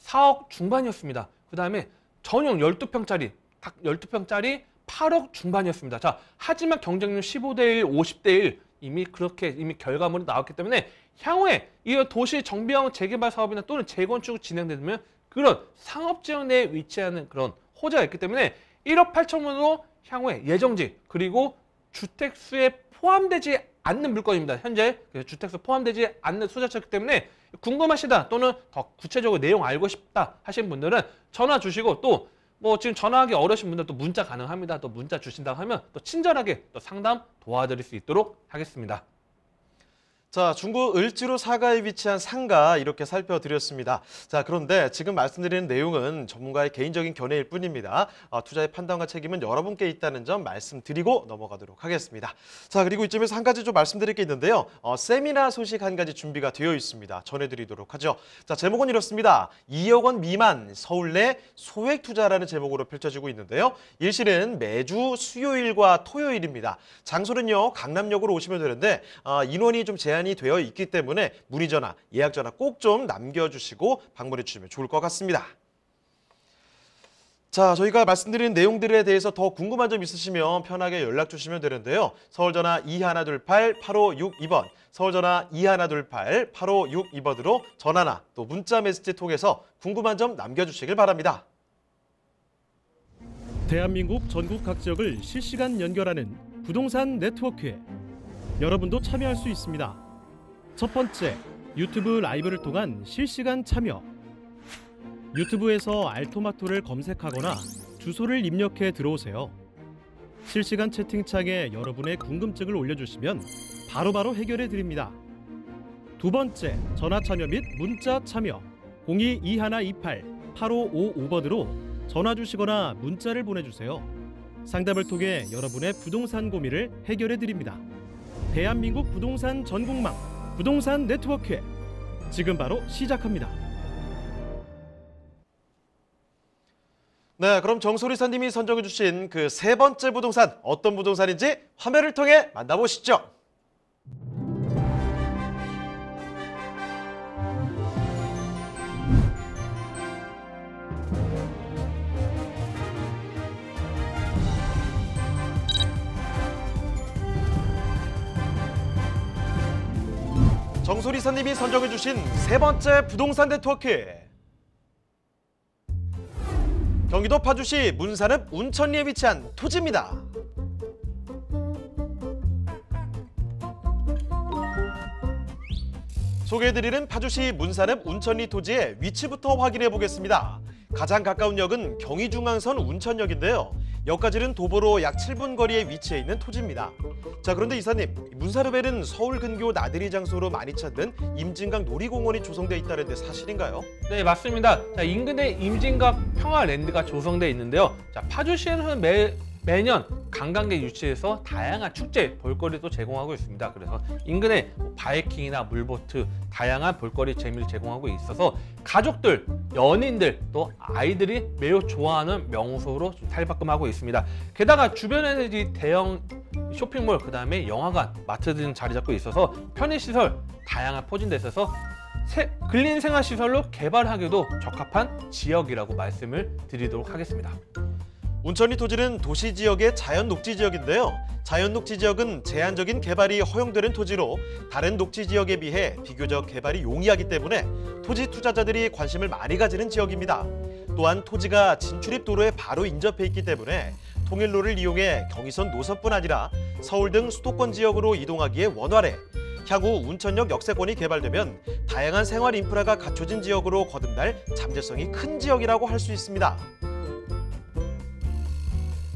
4억 중반이었습니다. 그다음에 전용 12평짜리 각 12평짜리 8억 중반이었습니다. 자, 하지만 경쟁률 15대 1, 50대 1 이미 결과물이 나왔기 때문에 향후에 이 도시 정비형 재개발 사업이나 또는 재건축 진행되면 그런 상업지역 내에 위치하는 그런 호재가 있기 때문에 1억 8천원으로 향후에 예정지 그리고 주택수에 포함되지 않는 물건입니다. 현재 주택수 포함되지 않는 소재였기 때문에 궁금하시다 또는 더 구체적으로 내용 알고 싶다 하신 분들은 전화 주시고 또 뭐 지금 전화하기 어려우신 분들 또 문자 가능합니다. 또 문자 주신다고 하면 또 친절하게 또 상담 도와드릴 수 있도록 하겠습니다. 자, 중구 을지로 사가에 위치한 상가 이렇게 살펴드렸습니다. 자, 그런데 지금 말씀드리는 내용은 전문가의 개인적인 견해일 뿐입니다. 투자의 판단과 책임은 여러분께 있다는 점 말씀드리고 넘어가도록 하겠습니다. 자, 그리고 이점에서 한 가지 좀 말씀드릴 게 있는데요. 세미나 소식 한 가지 준비가 되어 있습니다. 전해드리도록 하죠. 자, 제목은 이렇습니다. 2억 원 미만 서울 내 소액 투자라는 제목으로 펼쳐지고 있는데요. 일실은 매주 수요일과 토요일입니다. 장소는요, 강남역으로 오시면 되는데 인원이 좀 제한이 되어 있기 때문에 문의 전화, 예약 전화 꼭 좀 남겨주시고 방문해 주시면 좋을 것 같습니다. 자, 저희가 말씀드린 내용들에 대해서 더 궁금한 점 있으시면 편하게 연락 주시면 되는데요. 서울전화 2128-8562번, 서울전화 2128-8562번으로 전화나 또 문자 메시지 통해서 궁금한 점 남겨주시길 바랍니다. 대한민국 전국 각 지역을 실시간 연결하는 부동산 네트워크에 여러분도 참여할 수 있습니다. 첫 번째, 유튜브 라이브를 통한 실시간 참여. 유튜브에서 알토마토를 검색하거나 주소를 입력해 들어오세요. 실시간 채팅창에 여러분의 궁금증을 올려주시면 바로바로 해결해 드립니다. 두 번째, 전화 참여 및 문자 참여. 022128-8555번으로 전화 주시거나 문자를 보내주세요. 상담을 통해 여러분의 부동산 고민을 해결해 드립니다. 대한민국 부동산 전국망 부동산 네트워크에 지금 바로 시작합니다. 네, 그럼 정소리사님이 선정해 주신 그 세 번째 부동산 어떤 부동산인지 화면을 통해 만나보시죠. 정소리사님이 선정해 주신 세 번째 부동산 네트워크. 경기도 파주시 문산읍 운천리에 위치한 토지입니다. 소개해드리는 파주시 문산읍 운천리 토지의 위치부터 확인해 보겠습니다. 가장 가까운 역은 경의중앙선 운천역인데요. 여기까지는 도보로 약 7분 거리에 위치해 있는 토지입니다. 자, 그런데 이사님, 문사르벨은 서울 근교 나들이 장소로 많이 찾는 임진강 놀이공원이 조성돼 있다는데 사실인가요? 네, 맞습니다. 자, 인근에 임진각 평화랜드가 조성돼 있는데요. 자, 파주시에서는 매년 관광객 유치해서 다양한 축제, 볼거리도 제공하고 있습니다. 그래서 인근에 바이킹이나 물보트, 다양한 볼거리 재미를 제공하고 있어서 가족들, 연인들, 또 아이들이 매우 좋아하는 명소로 좀 탈바꿈하고 있습니다. 게다가 주변에는 이 대형 쇼핑몰, 그 다음에 영화관, 마트 등 자리 잡고 있어서 편의시설 다양한 포진돼 있어서 근린 생활시설로 개발하기도 적합한 지역이라고 말씀을 드리도록 하겠습니다. 운천리 토지는 도시 지역의 자연 녹지 지역인데요. 자연 녹지 지역은 제한적인 개발이 허용되는 토지로 다른 녹지 지역에 비해 비교적 개발이 용이하기 때문에 토지 투자자들이 관심을 많이 가지는 지역입니다. 또한 토지가 진출입 도로에 바로 인접해 있기 때문에 통일로를 이용해 경의선 노선뿐 아니라 서울 등 수도권 지역으로 이동하기에 원활해 향후 운천역 역세권이 개발되면 다양한 생활 인프라가 갖춰진 지역으로 거듭날 잠재성이 큰 지역이라고 할 수 있습니다.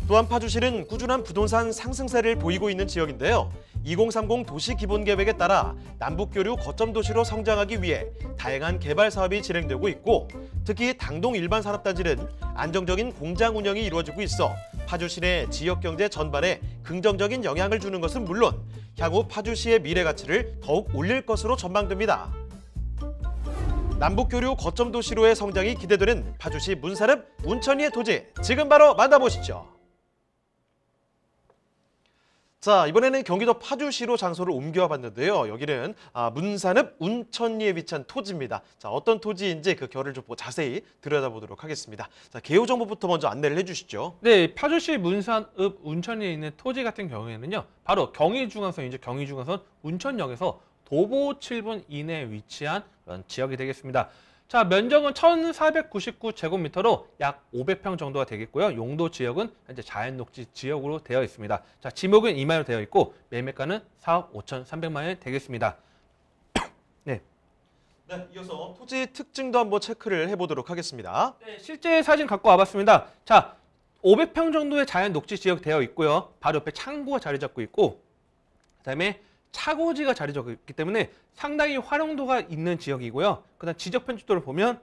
또한 파주시는 꾸준한 부동산 상승세를 보이고 있는 지역인데요. 2030 도시기본계획에 따라 남북교류 거점 도시로 성장하기 위해 다양한 개발 사업이 진행되고 있고 특히 당동 일반산업단지는 안정적인 공장 운영이 이루어지고 있어 파주시 내 지역경제 전반에 긍정적인 영향을 주는 것은 물론 향후 파주시의 미래 가치를 더욱 올릴 것으로 전망됩니다. 남북교류 거점 도시로의 성장이 기대되는 파주시 문사릅 운천리의 토지, 지금 바로 만나보시죠. 자, 이번에는 경기도 파주시로 장소를 옮겨와 봤는데요. 여기는 문산읍 운천리에 위치한 토지입니다. 자, 어떤 토지인지 그 결을 좀 자세히 들여다보도록 하겠습니다. 자, 개요 정보부터 먼저 안내를 해주시죠. 네, 파주시 문산읍 운천리에 있는 토지 같은 경우에는요. 바로 경의중앙선이죠. 경의중앙선 운천역에서 도보 7분 이내에 위치한 그런 지역이 되겠습니다. 자, 면적은 1,499제곱미터로 약 500평 정도가 되겠고요. 용도 지역은 현재 자연녹지 지역으로 되어 있습니다. 자, 지목은 이마로 되어 있고 매매가는 4억 5,300만 원 되겠습니다. 네. 네, 이어서 토지 특징도 한번 체크를 해보도록 하겠습니다. 네, 실제 사진 갖고 와봤습니다. 자, 500평 정도의 자연녹지 지역 되어 있고요. 바로 옆에 창고가 자리 잡고 있고 그다음에 차고지가 자리 잡고 있기 때문에 상당히 활용도가 있는 지역이고요. 그다음 지적 편집도를 보면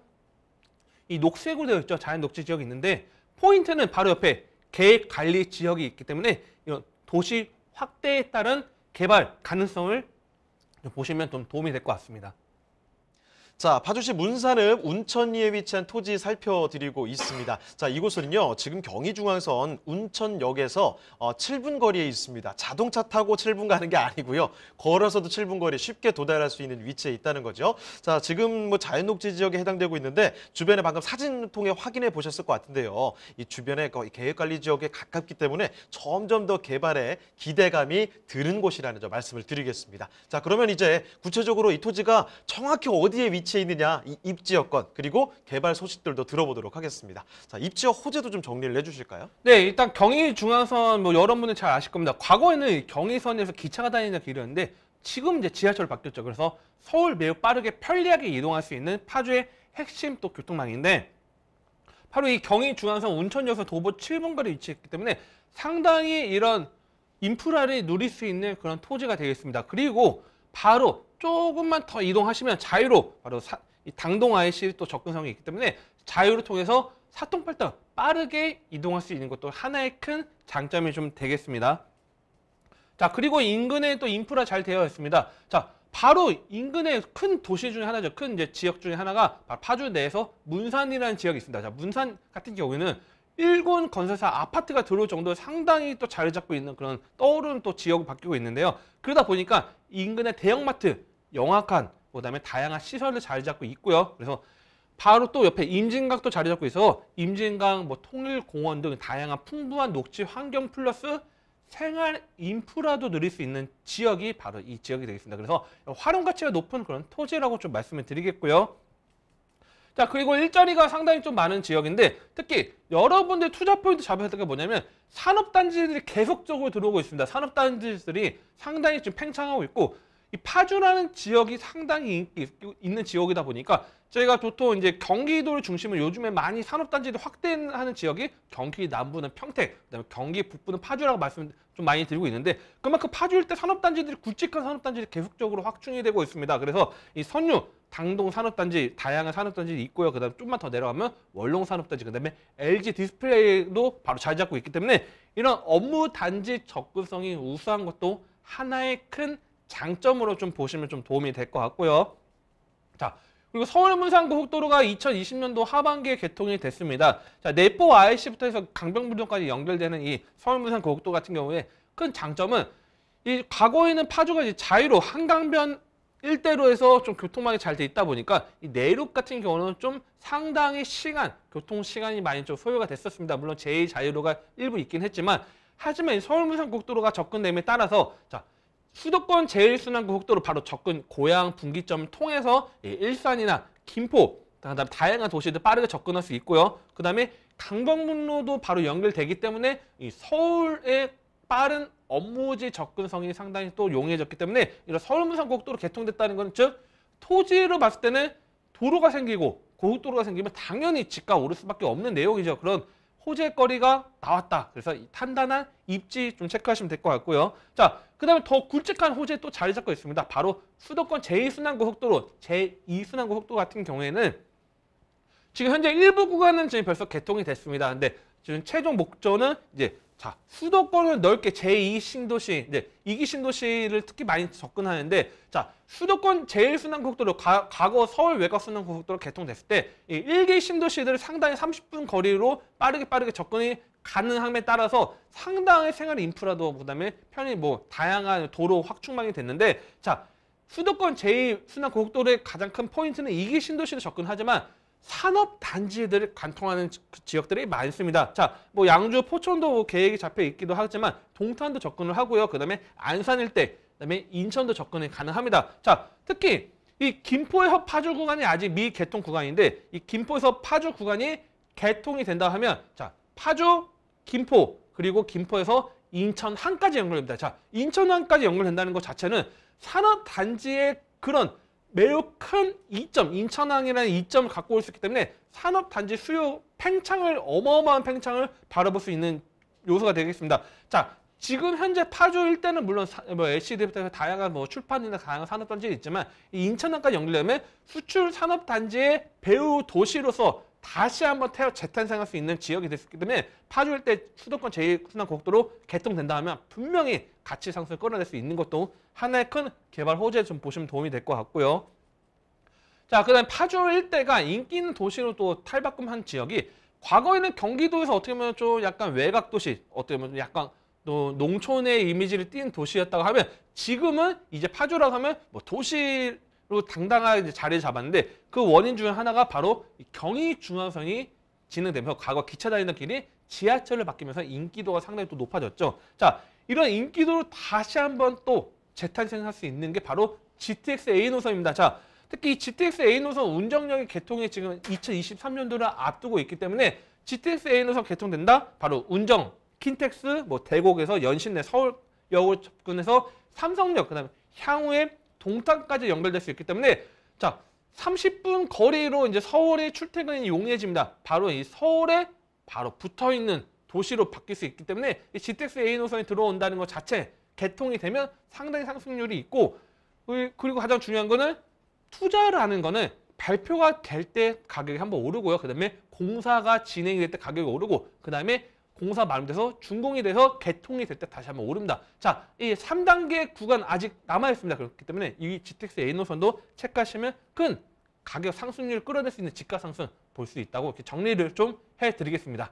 이 녹색으로 되어 있죠. 자연 녹지 지역이 있는데 포인트는 바로 옆에 계획 관리 지역이 있기 때문에 이런 도시 확대에 따른 개발 가능성을 보시면 좀 도움이 될 것 같습니다. 자, 파주시 문산읍 운천리에 위치한 토지 살펴드리고 있습니다. 자, 이곳은요, 지금 경의중앙선 운천역에서 7분 거리에 있습니다. 자동차 타고 7분 가는 게 아니고요. 걸어서도 7분 거리 쉽게 도달할 수 있는 위치에 있다는 거죠. 자, 지금 뭐 자연녹지 지역에 해당되고 있는데 주변에 방금 사진을 통해 확인해 보셨을 것 같은데요. 이 주변에 거의 계획관리 지역에 가깝기 때문에 점점 더 개발에 기대감이 드는 곳이라는 점 말씀을 드리겠습니다. 자, 그러면 이제 구체적으로 이 토지가 정확히 어디에 위치해 있느냐, 이 입지 여건 그리고 개발 소식들도 들어보도록 하겠습니다. 자, 입지와 호재도 좀 정리를 해주실까요? 네, 일단 경의중앙선 뭐 여러분은 잘 아실 겁니다. 과거에는 경의선에서 기차가 다니는 길이었는데 지금 이제 지하철로 바뀌었죠. 그래서 서울 매우 빠르게 편리하게 이동할 수 있는 파주의 핵심 또 교통망인데 바로 이 경의중앙선 운천역에서 도보 7분 거리에 위치했기 때문에 상당히 이런 인프라를 누릴 수 있는 그런 토지가 되겠습니다. 그리고 바로 조금만 더 이동하시면 자유로 바로 이 당동 IC 또 접근성이 있기 때문에 자유를 통해서 사통팔당 빠르게 이동할 수 있는 것도 하나의 큰 장점이 좀 되겠습니다. 자, 그리고 인근에 또 인프라 잘 되어 있습니다. 자, 바로 인근의 큰 도시 중에 하나죠. 큰 이제 지역 중에 하나가 바로 파주 내에서 문산이라는 지역이 있습니다. 자, 문산 같은 경우에는 일군 건설사 아파트가 들어올 정도로 상당히 또 자리 잡고 있는 그런 떠오르는 또 지역을 바뀌고 있는데요. 그러다 보니까 인근의 대형마트, 영화관, 그다음에 다양한 시설을 자리 잡고 있고요. 그래서 바로 또 옆에 임진각도 자리 잡고 있어 임진각, 뭐 통일공원 등 다양한 풍부한 녹지 환경 플러스 생활 인프라도 누릴 수 있는 지역이 바로 이 지역이 되겠습니다. 그래서 활용 가치가 높은 그런 토지라고 좀 말씀을 드리겠고요. 자, 그리고 일자리가 상당히 좀 많은 지역인데 특히 여러분들 투자 포인트 잡아야 될 게 뭐냐면 산업단지들이 계속적으로 들어오고 있습니다. 산업단지들이 상당히 지금 팽창하고 있고 이 파주라는 지역이 상당히 인기 있는 지역이다 보니까 저희가 보통 이제 경기도를 중심으로 요즘에 많이 산업단지를 확대하는 지역이 경기 남부는 평택, 그다음에 경기 북부는 파주라고 말씀 좀 많이 드리고 있는데 그만큼 파주 일대 산업단지들이 굵직한 산업단지들이 계속적으로 확충이 되고 있습니다. 그래서 이 선유, 당동 산업단지, 다양한 산업단지들이 있고요. 그다음에 좀만 더 내려가면 월롱 산업단지, 그다음에 LG 디스플레이도 바로 자리 잡고 있기 때문에 이런 업무 단지 접근성이 우수한 것도 하나의 큰 장점으로 좀 보시면 좀 도움이 될 것 같고요. 자, 그리고 서울 문산 고속도로가 2020년도 하반기에 개통이 됐습니다. 자, 내포 IC부터 해서 강변북로까지 연결되는 이 서울 문산 고속도로 같은 경우에 큰 장점은 이 과거에는 파주가 이제 자유로 한강변 일대로 해서 좀 교통망이 잘 돼 있다 보니까 이 내륙 같은 경우는 좀 상당히 교통 시간이 많이 좀 소요가 됐었습니다. 물론 제2자유로가 일부 있긴 했지만 하지만 이 서울 문산 고속도로가 접근됨에 따라서 자, 수도권 제1순환고속도로 바로 접근 고양 분기점을 통해서 일산이나 김포, 그다음에 다양한 도시들 빠르게 접근할 수 있고요. 그다음에 강변북로도 바로 연결되기 때문에 이 서울의 빠른 업무지 접근성이 상당히 또 용이해졌기 때문에 이런 서울 문산 고속도로 개통됐다는 건 즉 토지로 봤을 때는 도로가 생기고 고속도로가 생기면 당연히 집값 오를 수밖에 없는 내용이죠. 그런 호재거리가 나왔다. 그래서 탄탄한 입지 좀 체크하시면 될 것 같고요. 자, 그 다음에 더 굵직한 호재 또 자리 잡고 있습니다. 바로 수도권 제2순환고속도로, 제2순환고속도로 같은 경우에는 지금 현재 일부 구간은 지금 벌써 개통이 됐습니다. 근데 지금 최종 목적은 이제 자, 수도권을 넓게 제2신도시, 이제 2기 신도시를 특히 많이 접근하는데 자, 수도권 제1순환고속도로 과거 서울 외곽순환고속도로 개통됐을 때 이 1기 신도시들을 상당히 30분 거리로 빠르게 접근이 가능함에 따라서 상당히 생활 인프라도 그다음에 편히 뭐 다양한 도로 확충망이 됐는데 자, 수도권 제2순환고속도로의 가장 큰 포인트는 2기 신도시로 접근하지만 산업단지들을 관통하는 지역들이 많습니다. 자, 뭐 양주, 포천도 뭐 계획이 잡혀 있기도 하지만 동탄도 접근을 하고요. 그다음에 안산 일대, 그다음에 인천도 접근이 가능합니다. 자, 특히 이 김포에서 파주 구간이 아직 미개통 구간인데 이 김포에서 파주 구간이 개통이 된다 하면 자, 파주, 김포, 그리고 김포에서 인천항까지 연결됩니다. 자, 인천항까지 연결된다는 것 자체는 산업단지의 그런 매우 큰 이점, 인천항이라는 이점을 갖고 올 수 있기 때문에 산업단지 수요 어마어마한 팽창을 바라볼 수 있는 요소가 되겠습니다. 자, 지금 현재 파주 일대는 물론 LCD부터 해서 다양한 뭐 출판이나 다양한 산업단지가 있지만 이 인천항까지 연결되면 수출 산업단지의 배후 도시로서 다시 한번 재탄생할 수 있는 지역이 됐기 때문에 파주 일대 수도권 제2순환고속도로 개통된다 하면 분명히 가치 상승을 끌어낼 수 있는 것도 하나의 큰 개발 호재 좀 보시면 도움이 될 것 같고요. 자, 그다음 파주 일대가 인기 있는 도시로 또 탈바꿈한 지역이 과거에는 경기도에서 어떻게 보면 좀 약간 외곽 도시, 어떻게 보면 약간 또 농촌의 이미지를 띈 도시였다고 하면 지금은 이제 파주라고 하면 뭐 도시로 당당하게 자리를 잡았는데 그 원인 중 하나가 바로 경의중앙선이 진행되면서 과거 기차 다니던 길이 지하철을 바뀌면서 인기도가 상당히 또 높아졌죠. 자, 이런 인기도를 다시 한번 또 재탄생할 수 있는 게 바로 GTX A 노선입니다. 자, 특히 이 GTX A 노선 운정역의 개통이 지금 2023년도를 앞두고 있기 때문에 GTX A 노선 개통된다? 바로 운정, 킨텍스, 뭐 대곡에서 연신내 서울역을 접근해서 삼성역, 그다음에 향후에 동탄까지 연결될 수 있기 때문에 자, 30분 거리로 이제 서울의 출퇴근이 용이해집니다. 바로 이 서울에 바로 붙어 있는 도시로 바뀔 수 있기 때문에 이 GTX A 노선이 들어온다는 것 자체 개통이 되면 상당히 상승률이 있고 그리고 가장 중요한 거는 투자를 하는 거는 발표가 될 때 가격이 한번 오르고요. 그다음에 공사가 진행이 될 때 가격이 오르고 그다음에 공사 마무리돼서 준공이 돼서 개통이 될 때 다시 한번 오릅니다. 자, 이 3단계 구간 아직 남아있습니다. 그렇기 때문에 이 GTX A 노선도 체크하시면 큰 가격 상승률을 끌어낼 수 있는 집가 상승 볼 수 있다고 이렇게 정리를 좀 해드리겠습니다.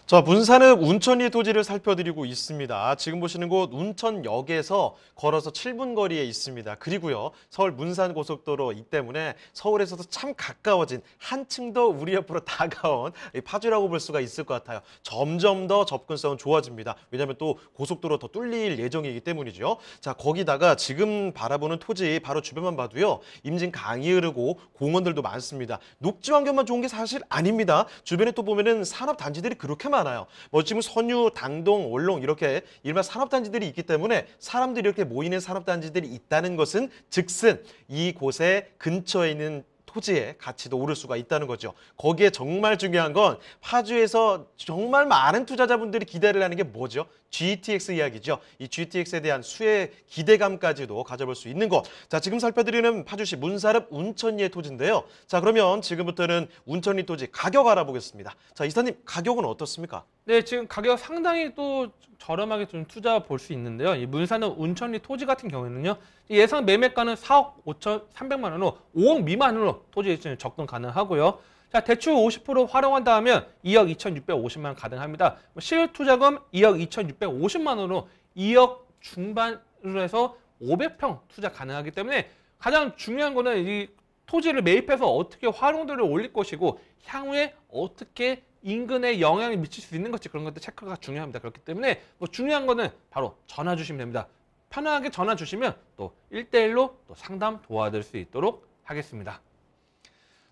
자, 문산읍 운천리 토지를 살펴드리고 있습니다. 지금 보시는 곳 운천역에서 걸어서 7분 거리에 있습니다. 그리고요, 서울 문산고속도로 이 때문에 서울에서도 참 가까워진 한층 더 우리 옆으로 다가온 파주라고 볼 수가 있을 것 같아요. 점점 더 접근성은 좋아집니다. 왜냐하면 또 고속도로 더 뚫릴 예정이기 때문이죠. 자, 거기다가 지금 바라보는 토지 바로 주변만 봐도요, 임진 강이 흐르고 공원들도 많습니다. 녹지 환경만 좋은 게 사실 아닙니다. 주변에 또 보면은 산업 단지들이 그렇게 많아요. 뭐 지금 선유, 당동, 월롱 이렇게 일반 산업단지들이 있기 때문에 사람들이 이렇게 모이는 산업단지들이 있다는 것은 즉슨 이곳에 근처에 있는 토지의 가치도 오를 수가 있다는 거죠. 거기에 정말 중요한 건 파주에서 정말 많은 투자자분들이 기대를 하는 게 뭐죠? GTX 이야기죠. 이 GTX에 대한 수혜 기대감까지도 가져볼 수 있는 것. 자, 지금 살펴드리는 파주시 문사읍 운천리의 토지인데요. 자, 그러면 지금부터는 운천리 토지 가격 알아보겠습니다. 자, 이사님 가격은 어떻습니까? 네, 지금 가격 상당히 또 저렴하게 좀 투자 볼 수 있는데요. 이 문산읍 운천리 토지 같은 경우에는요. 예상 매매가는 4억 5,300만 원으로 5억 미만으로 토지 접근 가능하고요. 자, 대출 50% 활용한다면 2억 2,650만 원 가능합니다. 실투자금 2억 2,650만 원으로 2억 중반으로 해서 500평 투자 가능하기 때문에 가장 중요한 거는 이 토지를 매입해서 어떻게 활용도를 올릴 것이고 향후에 어떻게 인근에 영향을 미칠 수 있는 것지 그런 것들 체크가 중요합니다. 그렇기 때문에 뭐 중요한 거는 바로 전화 주시면 됩니다. 편하게 전화 주시면 또 1대1로 또 상담 도와드릴 수 있도록 하겠습니다.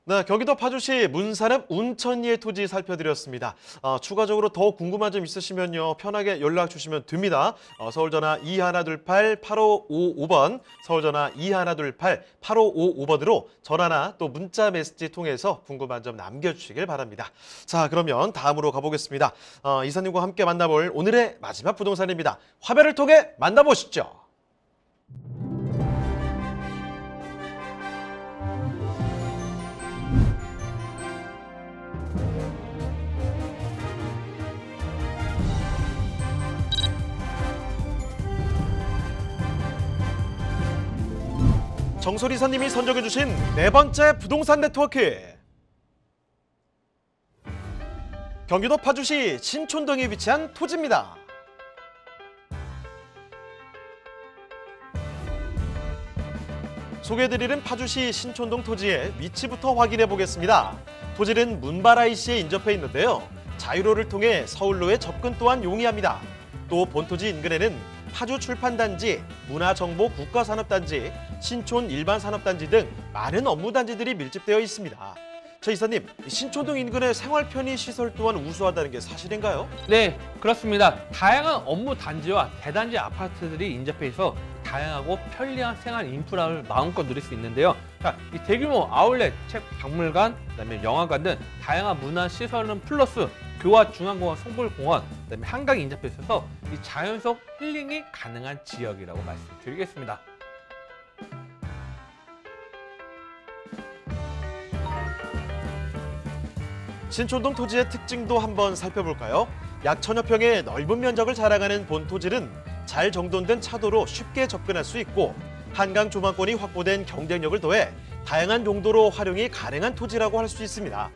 네, 경기도 파주시 문산읍 운천리의 토지 살펴드렸습니다. 추가적으로 더 궁금한 점 있으시면요. 편하게 연락 주시면 됩니다. 서울전화 2128-8555번, 서울전화 2128-8555번으로 전화나 또 문자 메시지 통해서 궁금한 점 남겨주시길 바랍니다. 자, 그러면 다음으로 가보겠습니다. 이사님과 함께 만나볼 오늘의 마지막 부동산입니다. 화면을 통해 만나보시죠. 정솔 이사님이 선정해주신 네 번째 부동산 네트워크. 경기도 파주시 신촌동에 위치한 토지입니다. 소개해드리는 파주시 신촌동 토지의 위치부터 확인해 보겠습니다. 토지는 문발 IC에 인접해 있는데요. 자유로를 통해 서울로의 접근 또한 용이합니다. 또 본토지 인근에는 파주 출판단지, 문화정보 국가산업단지, 신촌 일반산업단지 등 많은 업무단지들이 밀집되어 있습니다. 저 이사님, 신촌동 인근의 생활 편의 시설 또한 우수하다는 게 사실인가요? 네, 그렇습니다. 다양한 업무 단지와 대단지 아파트들이 인접해 있어 다양하고 편리한 생활 인프라를 마음껏 누릴 수 있는데요. 자, 이 대규모 아울렛, 책 박물관, 그다음에 영화관 등 다양한 문화 시설은 플러스 교화 중앙공원, 송골공원, 그다음에 한강이 인접해 있어서 이 자연 속 힐링이 가능한 지역이라고 말씀드리겠습니다. 신촌동 토지의 특징도 한번 살펴볼까요? 약 1000여 평의 넓은 면적을 자랑하는 본 토지는 잘 정돈된 차도로 쉽게 접근할 수 있고 한강 조망권이 확보된 경쟁력을 더해 다양한 용도로 활용이 가능한 토지라고 할 수 있습니다.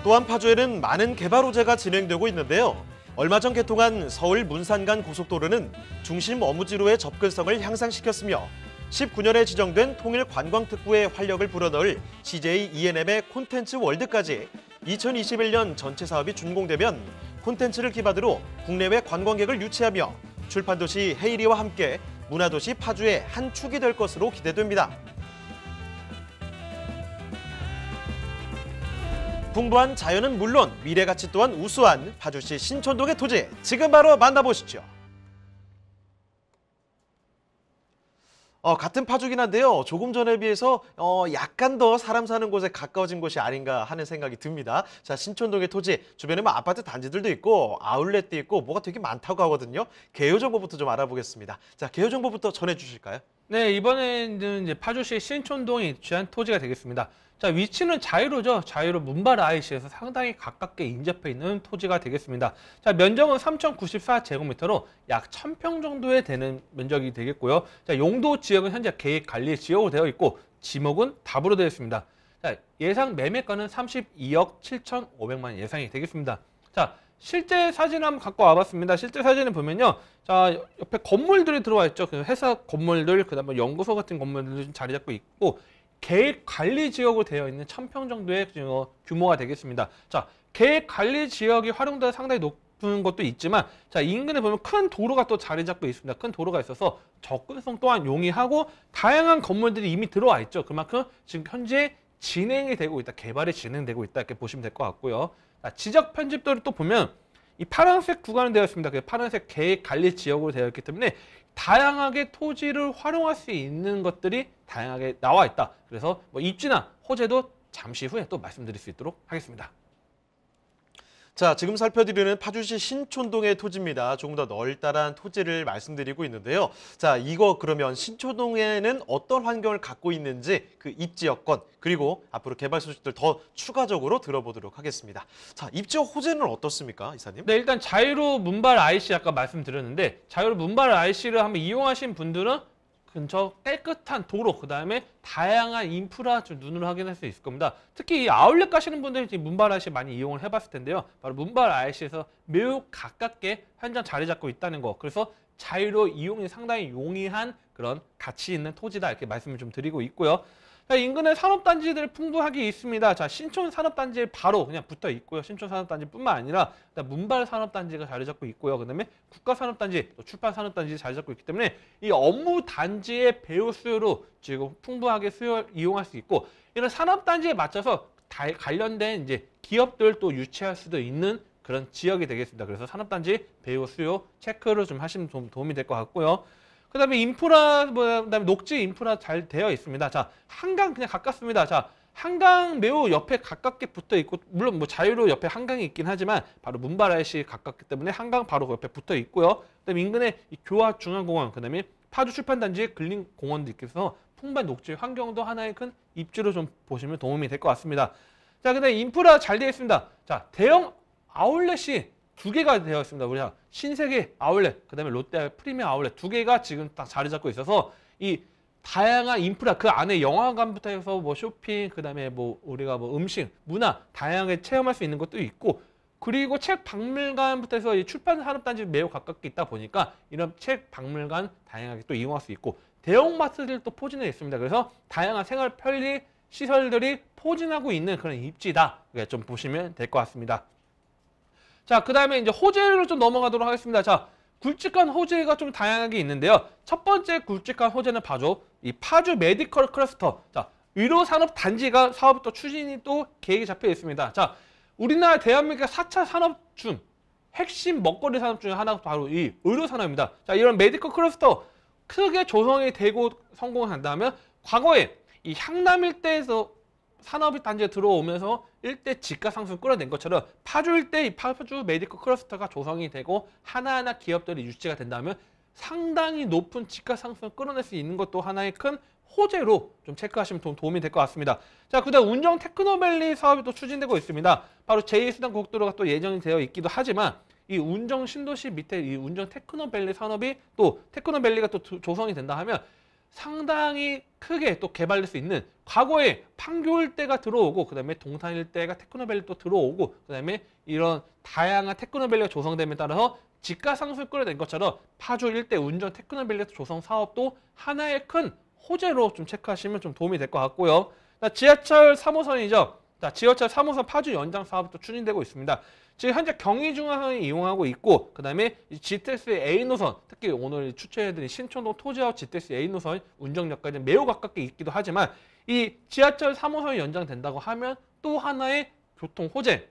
또한 파주에는 많은 개발 호재가 진행되고 있는데요. 얼마 전 개통한 서울 문산 간 고속도로는 중심 어무지로의 접근성을 향상시켰으며 19년에 지정된 통일 관광특구의 활력을 불어넣을 CJ E&M의 콘텐츠 월드까지 2021년 전체 사업이 준공되면 콘텐츠를 기반으로 국내외 관광객을 유치하며 출판도시 헤이리와 함께 문화도시 파주의 한 축이 될 것으로 기대됩니다. 풍부한 자연은 물론 미래가치 또한 우수한 파주시 신촌동의 토지, 지금 바로 만나보시죠. 같은 파주긴 한데요. 조금 전에 비해서 약간 더 사람 사는 곳에 가까워진 곳이 아닌가 하는 생각이 듭니다. 자, 신촌동의 토지, 주변에 뭐 아파트 단지들도 있고 아울렛도 있고 뭐가 되게 많다고 하거든요. 개요 정보부터 좀 알아보겠습니다. 자, 개요 정보부터 전해주실까요? 네, 이번에는 이제 파주시 신촌동에 위치한 토지가 되겠습니다. 자, 위치는 자유로죠. 자유로 문발 IC에서 상당히 가깝게 인접해 있는 토지가 되겠습니다. 자, 면적은 3,094제곱미터로 약 1,000평 정도에 되는 면적이 되겠고요. 자, 용도 지역은 현재 계획 관리 지역으로 되어 있고 지목은 답으로 되어 있습니다. 자, 예상 매매가는 32억 7,500만 원 예상이 되겠습니다. 자, 실제 사진 한번 갖고 와봤습니다. 실제 사진을 보면요. 자, 옆에 건물들이 들어와 있죠. 그 회사 건물들, 그다음에 연구소 같은 건물들이 좀 자리 잡고 있고 계획 관리 지역으로 되어 있는 1,000평 정도의 규모가 되겠습니다. 자, 계획 관리 지역이 활용도가 상당히 싶은 것도 있지만 자, 인근에 보면 큰 도로가 또 자리 잡고 있습니다. 큰 도로가 있어서 접근성 또한 용이하고 다양한 건물들이 이미 들어와 있죠. 그만큼 지금 현재 진행이 되고 있다. 개발이 진행되고 있다. 이렇게 보시면 될 것 같고요. 자, 지적 편집도를 또 보면 이 파란색 구간은 되어 있습니다. 그 파란색 계획 관리 지역으로 되어 있기 때문에 다양하게 토지를 활용할 수 있는 것들이 다양하게 나와 있다. 그래서 뭐 입지나 호재도 잠시 후에 또 말씀드릴 수 있도록 하겠습니다. 자, 지금 살펴드리는 파주시 신촌동의 토지입니다. 조금 더 널따란 토지를 말씀드리고 있는데요. 자, 이거 그러면 신촌동에는 어떤 환경을 갖고 있는지 그 입지 여건 그리고 앞으로 개발 소식들 더 추가적으로 들어보도록 하겠습니다. 자, 입지 호재는 어떻습니까, 이사님? 네, 일단 자유로 문발 IC 아까 말씀드렸는데 자유로 문발 IC를 한번 이용하신 분들은 근처 깨끗한 도로, 그 다음에 다양한 인프라 좀 눈으로 확인할 수 있을 겁니다. 특히 이 아울렛 가시는 분들이 문발 IC 많이 이용을 해봤을 텐데요. 바로 문발 IC에서 매우 가깝게 현장 자리 잡고 있다는 거. 그래서 자유로 이용이 상당히 용이한 그런 가치 있는 토지다 이렇게 말씀을 좀 드리고 있고요. 자, 인근에 산업단지들 풍부하게 있습니다. 자, 신촌 산업단지에 바로 그냥 붙어 있고요. 신촌 산업단지뿐만 아니라 문발 산업단지가 자리 잡고 있고요. 그다음에 국가산업단지, 또 출판산업단지 자리 잡고 있기 때문에 이 업무 단지의 배우 수요로 지금 풍부하게 이용할 수 있고 이런 산업단지에 맞춰서 관련된 이제 기업들 또 유치할 수도 있는 그런 지역이 되겠습니다. 그래서 산업단지 배우 수요 체크를 좀 하시면 도움이 될 것 같고요. 그다음에 인프라, 그다음에 녹지 인프라 잘 되어 있습니다. 자, 한강 그냥 가깝습니다. 자, 한강 매우 옆에 가깝게 붙어 있고, 물론 뭐 자유로 옆에 한강이 있긴 하지만 바로 문발 IC 가깝기 때문에 한강 바로 옆에 붙어 있고요. 그다음에 인근에 이 교화 중앙공원, 그다음에 파주 출판단지의 근린 공원도 있어서 풍부한 녹지 환경도 하나의 큰 입지로 좀 보시면 도움이 될 것 같습니다. 자, 그다음에 인프라 잘 되어 있습니다. 자, 대형 아울렛이 2개가 되어 있습니다. 우리가 신세계 아울렛, 그다음에 롯데 프리미엄 아울렛 2개가 지금 딱 자리 잡고 있어서 이 다양한 인프라 그 안에 영화관부터 해서 뭐 쇼핑, 그다음에 뭐 우리가 뭐 음식, 문화 다양하게 체험할 수 있는 것도 있고 그리고 책 박물관부터 해서 이 출판 산업단지 매우 가깝게 있다 보니까 이런 책 박물관 다양하게 또 이용할 수 있고 대형마트들 또 포진해 있습니다. 그래서 다양한 생활 편리 시설들이 포진하고 있는 그런 입지다. 좀 보시면 될 것 같습니다. 자, 그 다음에 이제 호재로 좀 넘어가도록 하겠습니다. 자, 굵직한 호재가 좀 다양하게 있는데요. 첫 번째 굵직한 호재는 바로 이 파주 메디컬 클러스터. 자, 의료산업 단지가 사업이 또 추진이 또 계획이 잡혀 있습니다. 자, 우리나라 대한민국의 4차 산업 중 핵심 먹거리 산업 중에 하나가 바로 이 의료산업입니다. 자, 이런 메디컬 클러스터 크게 조성이 되고 성공한다면 과거에 이 향남 일대에서 산업이 단지에 들어오면서 일대 집가 상승 끌어낸 것처럼 파주 일대 이 파주 메디컬 클러스터가 조성이 되고 하나하나 기업들이 유치가 된다면 상당히 높은 집가 상승을 끌어낼 수 있는 것도 하나의 큰 호재로 좀 체크하시면 도움이 될 것 같습니다. 자, 그다음 운정 테크노밸리 사업이 또 추진되고 있습니다. 바로 제2수단 고속도로가 또 예정이 되어 있기도 하지만 이 운정 신도시 밑에 이 운정 테크노밸리 산업이 또 테크노밸리가 또 조성이 된다 하면 상당히 크게 또 개발될 수 있는 과거에 판교 일대가 들어오고 그다음에 동탄 일대가 테크노밸리 또 들어오고 그다음에 이런 다양한 테크노밸리가 조성됨에 따라서 집가 상승을 끌어낸 것처럼 파주 일대 운정 테크노밸리 조성 사업도 하나의 큰 호재로 좀 체크하시면 좀 도움이 될 것 같고요. 자, 지하철 3호선이죠. 자, 지하철 3호선 파주 연장 사업이 또 추진되고 있습니다. 지금 현재 경의중앙선이 이용하고 있고 그다음에 GTX A 노선, 특히 오늘 추천해드린 신촌동 토지하우스 GTX A 노선 운정역까지 매우 가깝게 있기도 하지만 이 지하철 3호선이 연장된다고 하면 또 하나의 교통 호재.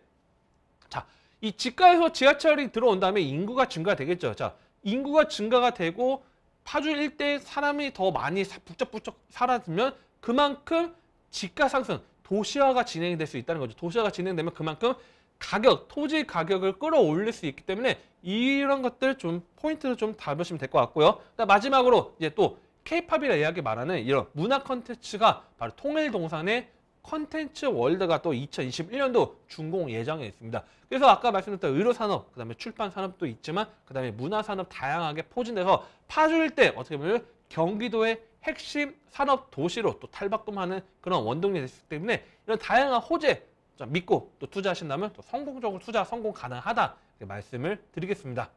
자, 이 집가에서 지하철이 들어온 다음에 인구가 증가되겠죠. 자, 인구가 증가가 되고 파주 일대에 사람이 더 많이 북적북적 살아들면 그만큼 집가 상승, 도시화가 진행이 될 수 있다는 거죠. 도시화가 진행되면 그만큼 가격, 토지 가격을 끌어올릴 수 있기 때문에 이런 것들 좀 포인트를 좀 잡으시면 될 것 같고요. 마지막으로 이제 또 K-팝이라 이야기 말하는 이런 문화 컨텐츠가 바로 통일동산의 컨텐츠 월드가 또 2021년도 준공 예정에 있습니다. 그래서 아까 말씀드렸던 의료산업, 그다음에 출판산업도 있지만 그다음에 문화산업 다양하게 포진돼서 파주 일대 어떻게 보면 경기도의 핵심 산업 도시로 또 탈바꿈하는 그런 원동력이 됐기 때문에 이런 다양한 호재 믿고 또 투자하신다면 또 성공적으로 투자 성공 가능하다 이렇게 말씀을 드리겠습니다.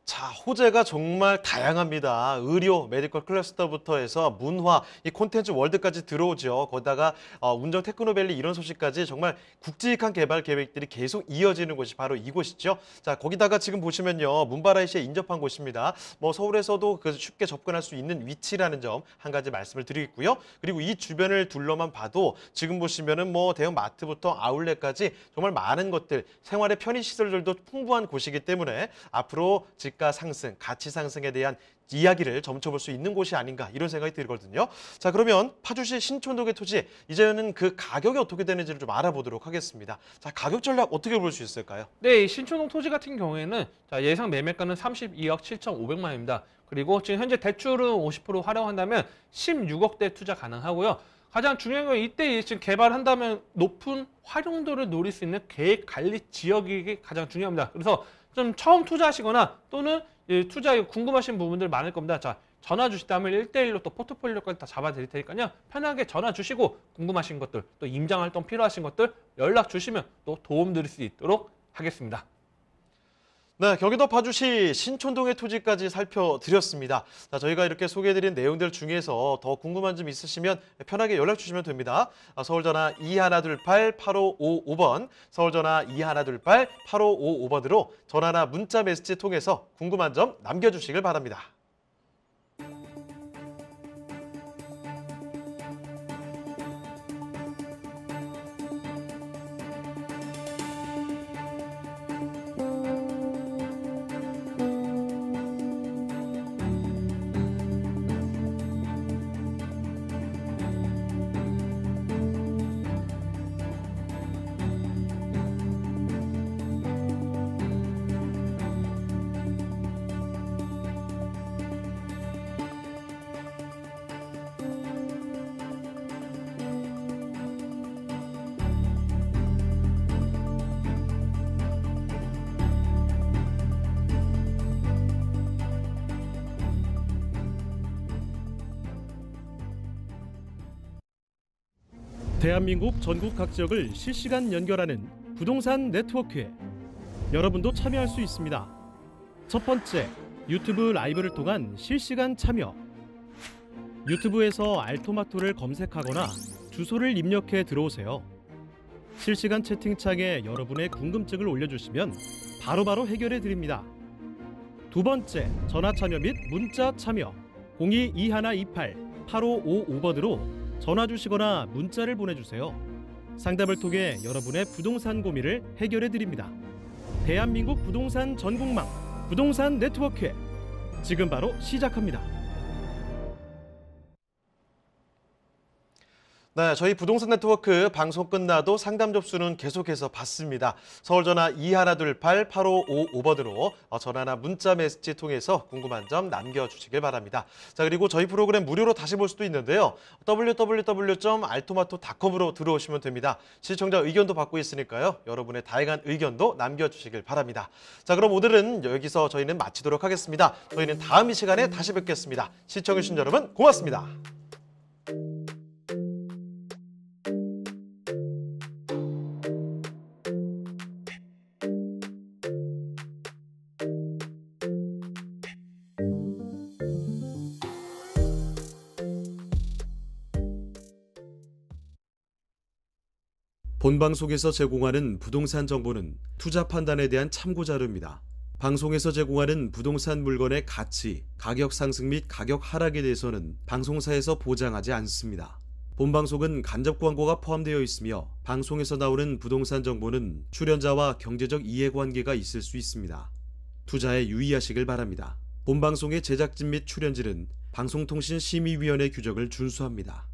자, 호재가 정말 다양합니다. 의료, 메디컬 클러스터부터 해서 문화, 이 콘텐츠 월드까지 들어오죠. 거기다가 운정 테크노밸리 이런 소식까지 정말 굵직한 개발 계획들이 계속 이어지는 곳이 바로 이곳이죠. 자, 거기다가 지금 보시면요. 문바라이시에 인접한 곳입니다. 뭐 서울에서도 쉽게 접근할 수 있는 위치라는 점 한 가지 말씀을 드리겠고요. 그리고 이 주변을 둘러만 봐도 지금 보시면은 뭐 대형 마트부터 아울렛까지 정말 많은 것들, 생활의 편의 시설들도 풍부한 곳이기 때문에 앞으로 집가 상승, 가치 상승에 대한 이야기를 점쳐볼 수 있는 곳이 아닌가 이런 생각이 들거든요. 자, 그러면 파주시 신촌동의 토지, 이제는 그 가격이 어떻게 되는지를 좀 알아보도록 하겠습니다. 자, 가격 전략 어떻게 볼 수 있을까요? 네, 이 신촌동 토지 같은 경우에는 자, 예상 매매가는 32억 7,500만 원입니다. 그리고 지금 현재 대출은 50% 활용한다면 16억대 투자 가능하고요. 가장 중요한 건 이때 지금 개발한다면 높은 활용도를 노릴 수 있는 계획 관리 지역이 가장 중요합니다. 그래서 좀 처음 투자하시거나 또는 투자에 궁금하신 부분들 많을 겁니다. 자, 전화 주시다면 1대1로 또 포트폴리오까지 다 잡아드릴 테니까요. 편하게 전화 주시고 궁금하신 것들, 또 임장활동 필요하신 것들 연락 주시면 또 도움 드릴 수 있도록 하겠습니다. 네, 경기도 파주시 신촌동의 토지까지 살펴드렸습니다. 자, 저희가 이렇게 소개해드린 내용들 중에서 더 궁금한 점 있으시면 편하게 연락 주시면 됩니다. 서울전화 2128-8555번, 서울전화 2128-8555번으로 전화나 문자 메시지 통해서 궁금한 점 남겨주시길 바랍니다. 대한민국 전국 각 지역을 실시간 연결하는 부동산 네트워크에 여러분도 참여할 수 있습니다. 첫 번째, 유튜브 라이브를 통한 실시간 참여. 유튜브에서 알토마토를 검색하거나 주소를 입력해 들어오세요. 실시간 채팅창에 여러분의 궁금증을 올려주시면 바로바로 해결해 드립니다. 두 번째, 전화 참여 및 문자 참여. 02-2128-8555번으로 전화 주시거나 문자를 보내주세요. 상담을 통해 여러분의 부동산 고민을 해결해 드립니다. 대한민국 부동산 전국망 부동산 네트워크 지금 바로 시작합니다. 네, 저희 부동산 네트워크 방송 끝나도 상담 접수는 계속해서 받습니다. 서울전화 2128-8555번으로 전화나 문자 메시지 통해서 궁금한 점 남겨주시길 바랍니다. 자, 그리고 저희 프로그램 무료로 다시 볼 수도 있는데요. www.altomato.com으로 들어오시면 됩니다. 시청자 의견도 받고 있으니까요. 여러분의 다양한 의견도 남겨주시길 바랍니다. 자, 그럼 오늘은 여기서 저희는 마치도록 하겠습니다. 저희는 다음 이 시간에 다시 뵙겠습니다. 시청해주신 여러분 고맙습니다. 본방송에서 제공하는 부동산 정보는 투자 판단에 대한 참고 자료입니다. 방송에서 제공하는 부동산 물건의 가치, 가격 상승 및 가격 하락에 대해서는 방송사에서 보장하지 않습니다. 본방송은 간접 광고가 포함되어 있으며 방송에서 나오는 부동산 정보는 출연자와 경제적 이해관계가 있을 수 있습니다. 투자에 유의하시길 바랍니다. 본방송의 제작진 및 출연진은 방송통신심의위원회 규정을 준수합니다.